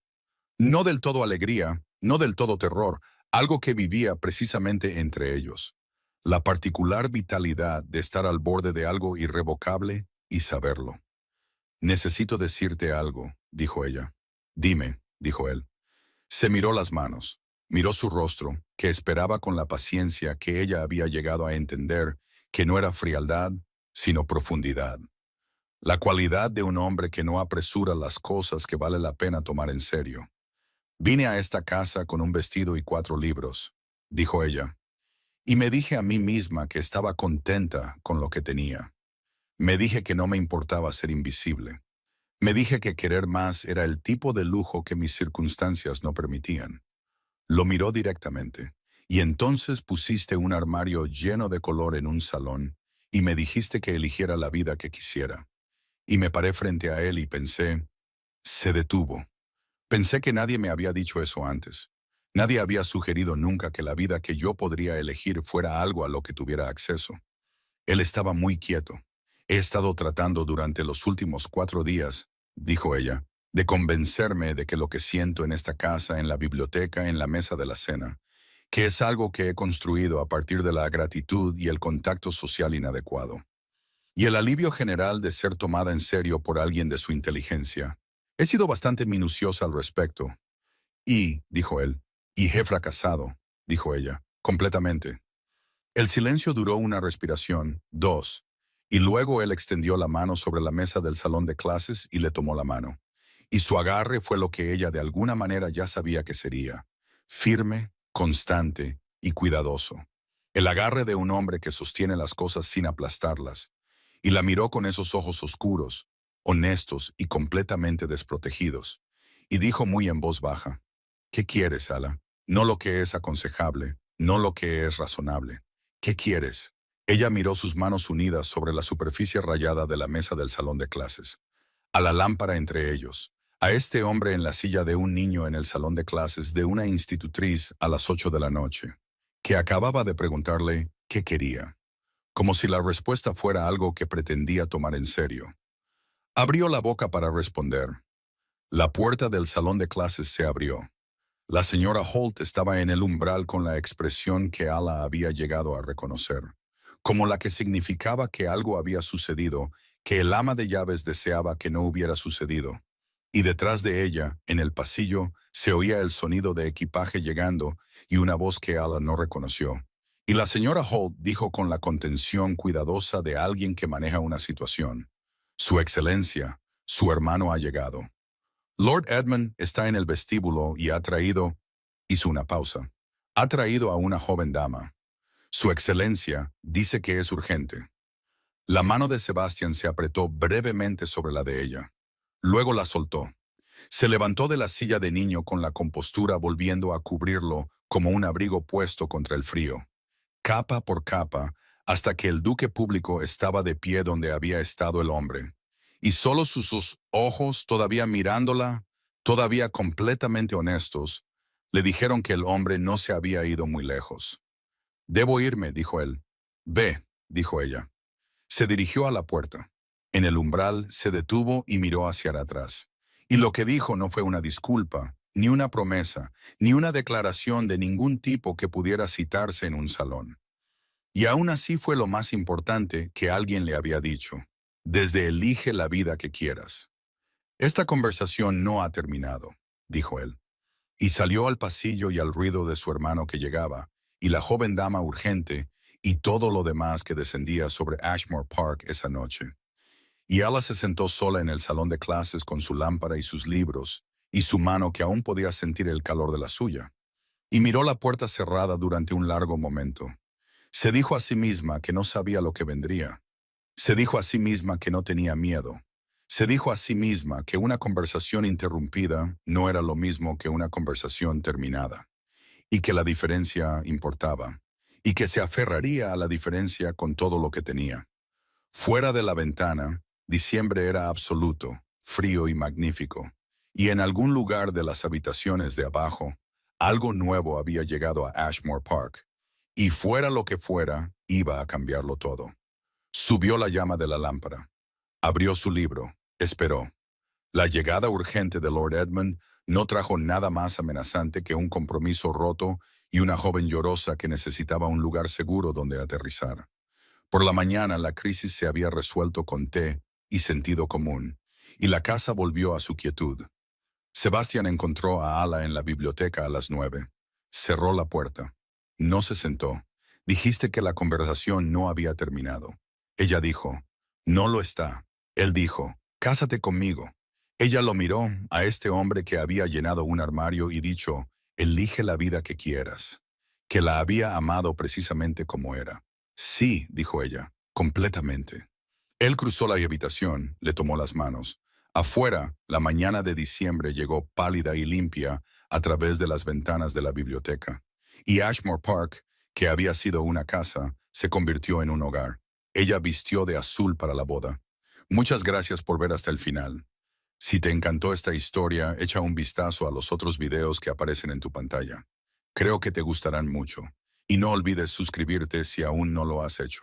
No del todo alegría, no del todo terror, algo que vivía precisamente entre ellos. La particular vitalidad de estar al borde de algo irrevocable y saberlo. «Necesito decirte algo», dijo ella. «Dime», dijo él. Se miró las manos, miró su rostro, que esperaba con la paciencia que ella había llegado a entender que no era frialdad, sino profundidad. La cualidad de un hombre que no apresura las cosas que vale la pena tomar en serio. «Vine a esta casa con un vestido y 4 libros», dijo ella, «y me dije a mí misma que estaba contenta con lo que tenía. Me dije que no me importaba ser invisible. Me dije que querer más era el tipo de lujo que mis circunstancias no permitían». Lo miró directamente. «Y entonces pusiste un armario lleno de color en un salón y me dijiste que eligiera la vida que quisiera. Y me paré frente a él y pensé...». Se detuvo. Pensé que nadie me había dicho eso antes. Nadie había sugerido nunca que la vida que yo podría elegir fuera algo a lo que tuviera acceso. Él estaba muy quieto. «He estado tratando durante los últimos 4 días», dijo ella, «de convencerme de que lo que siento en esta casa, en la biblioteca, en la mesa de la cena, que es algo que he construido a partir de la gratitud y el contacto social inadecuado. y el alivio general de ser tomada en serio por alguien de su inteligencia. He sido bastante minuciosa al respecto. Dijo él, y he fracasado, dijo ella, completamente. El silencio duró una respiración, dos, y luego él extendió la mano sobre la mesa del salón de clases y le tomó la mano. Y su agarre fue lo que ella de alguna manera ya sabía que sería, firme, constante y cuidadoso. El agarre de un hombre que sostiene las cosas sin aplastarlas, y la miró con esos ojos oscuros, honestos y completamente desprotegidos, y dijo muy en voz baja, ¿qué quieres, Ala? No lo que es aconsejable, no lo que es razonable. ¿Qué quieres? Ella miró sus manos unidas sobre la superficie rayada de la mesa del salón de clases, a la lámpara entre ellos, a este hombre en la silla de un niño en el salón de clases de una institutriz a las 8 de la noche, que acababa de preguntarle qué quería, como si la respuesta fuera algo que pretendía tomar en serio. Abrió la boca para responder. La puerta del salón de clases se abrió. La señora Holt estaba en el umbral con la expresión que Ala había llegado a reconocer, como la que significaba que algo había sucedido que el ama de llaves deseaba que no hubiera sucedido. Y detrás de ella, en el pasillo, se oía el sonido de equipaje llegando y una voz que Ala no reconoció. Y la señora Holt dijo con la contención cuidadosa de alguien que maneja una situación: Su Excelencia, su hermano ha llegado. Lord Edmund está en el vestíbulo y hizo una pausa. Ha traído a una joven dama. Su Excelencia dice que es urgente. La mano de Sebastian se apretó brevemente sobre la de ella. Luego la soltó. Se levantó de la silla de niño con la compostura volviendo a cubrirlo como un abrigo puesto contra el frío, capa por capa, hasta que el duque público estaba de pie donde había estado el hombre. Y solo sus ojos, todavía mirándola, todavía completamente honestos, le dijeron que el hombre no se había ido muy lejos. «Debo irme», dijo él. «Ve», dijo ella. Se dirigió a la puerta. En el umbral se detuvo y miró hacia atrás. Y lo que dijo no fue una disculpa, ni una promesa, ni una declaración de ningún tipo que pudiera citarse en un salón. Y aún así fue lo más importante que alguien le había dicho. Desde elige la vida que quieras. Esta conversación no ha terminado, dijo él. Y salió al pasillo y al ruido de su hermano que llegaba, y la joven dama urgente, y todo lo demás que descendía sobre Ashmore Park esa noche. Y Ala se sentó sola en el salón de clases con su lámpara y sus libros, y su mano que aún podía sentir el calor de la suya. Y miró la puerta cerrada durante un largo momento. Se dijo a sí misma que no sabía lo que vendría. Se dijo a sí misma que no tenía miedo. Se dijo a sí misma que una conversación interrumpida no era lo mismo que una conversación terminada, y que la diferencia importaba, y que se aferraría a la diferencia con todo lo que tenía. Fuera de la ventana, diciembre era absoluto, frío y magnífico, y en algún lugar de las habitaciones de abajo, algo nuevo había llegado a Ashmore Park, y fuera lo que fuera, iba a cambiarlo todo. Subió la llama de la lámpara. Abrió su libro. Esperó. La llegada urgente de Lord Edmund no trajo nada más amenazante que un compromiso roto y una joven llorosa que necesitaba un lugar seguro donde aterrizar. Por la mañana la crisis se había resuelto con té y sentido común, y la casa volvió a su quietud. Sebastian encontró a Ala en la biblioteca a las 9. Cerró la puerta. No se sentó. Dijiste que la conversación no había terminado. Ella dijo, no lo está. Él dijo, cásate conmigo. Ella lo miró a este hombre que había llenado un armario y dicho, elige la vida que quieras, que la había amado precisamente como era. Sí, dijo ella, completamente. Él cruzó la habitación, le tomó las manos. Afuera, la mañana de diciembre llegó pálida y limpia a través de las ventanas de la biblioteca. Y Ashmore Park, que había sido una casa, se convirtió en un hogar. Ella vistió de azul para la boda. Muchas gracias por ver hasta el final. Si te encantó esta historia, echa un vistazo a los otros videos que aparecen en tu pantalla. Creo que te gustarán mucho. Y no olvides suscribirte si aún no lo has hecho.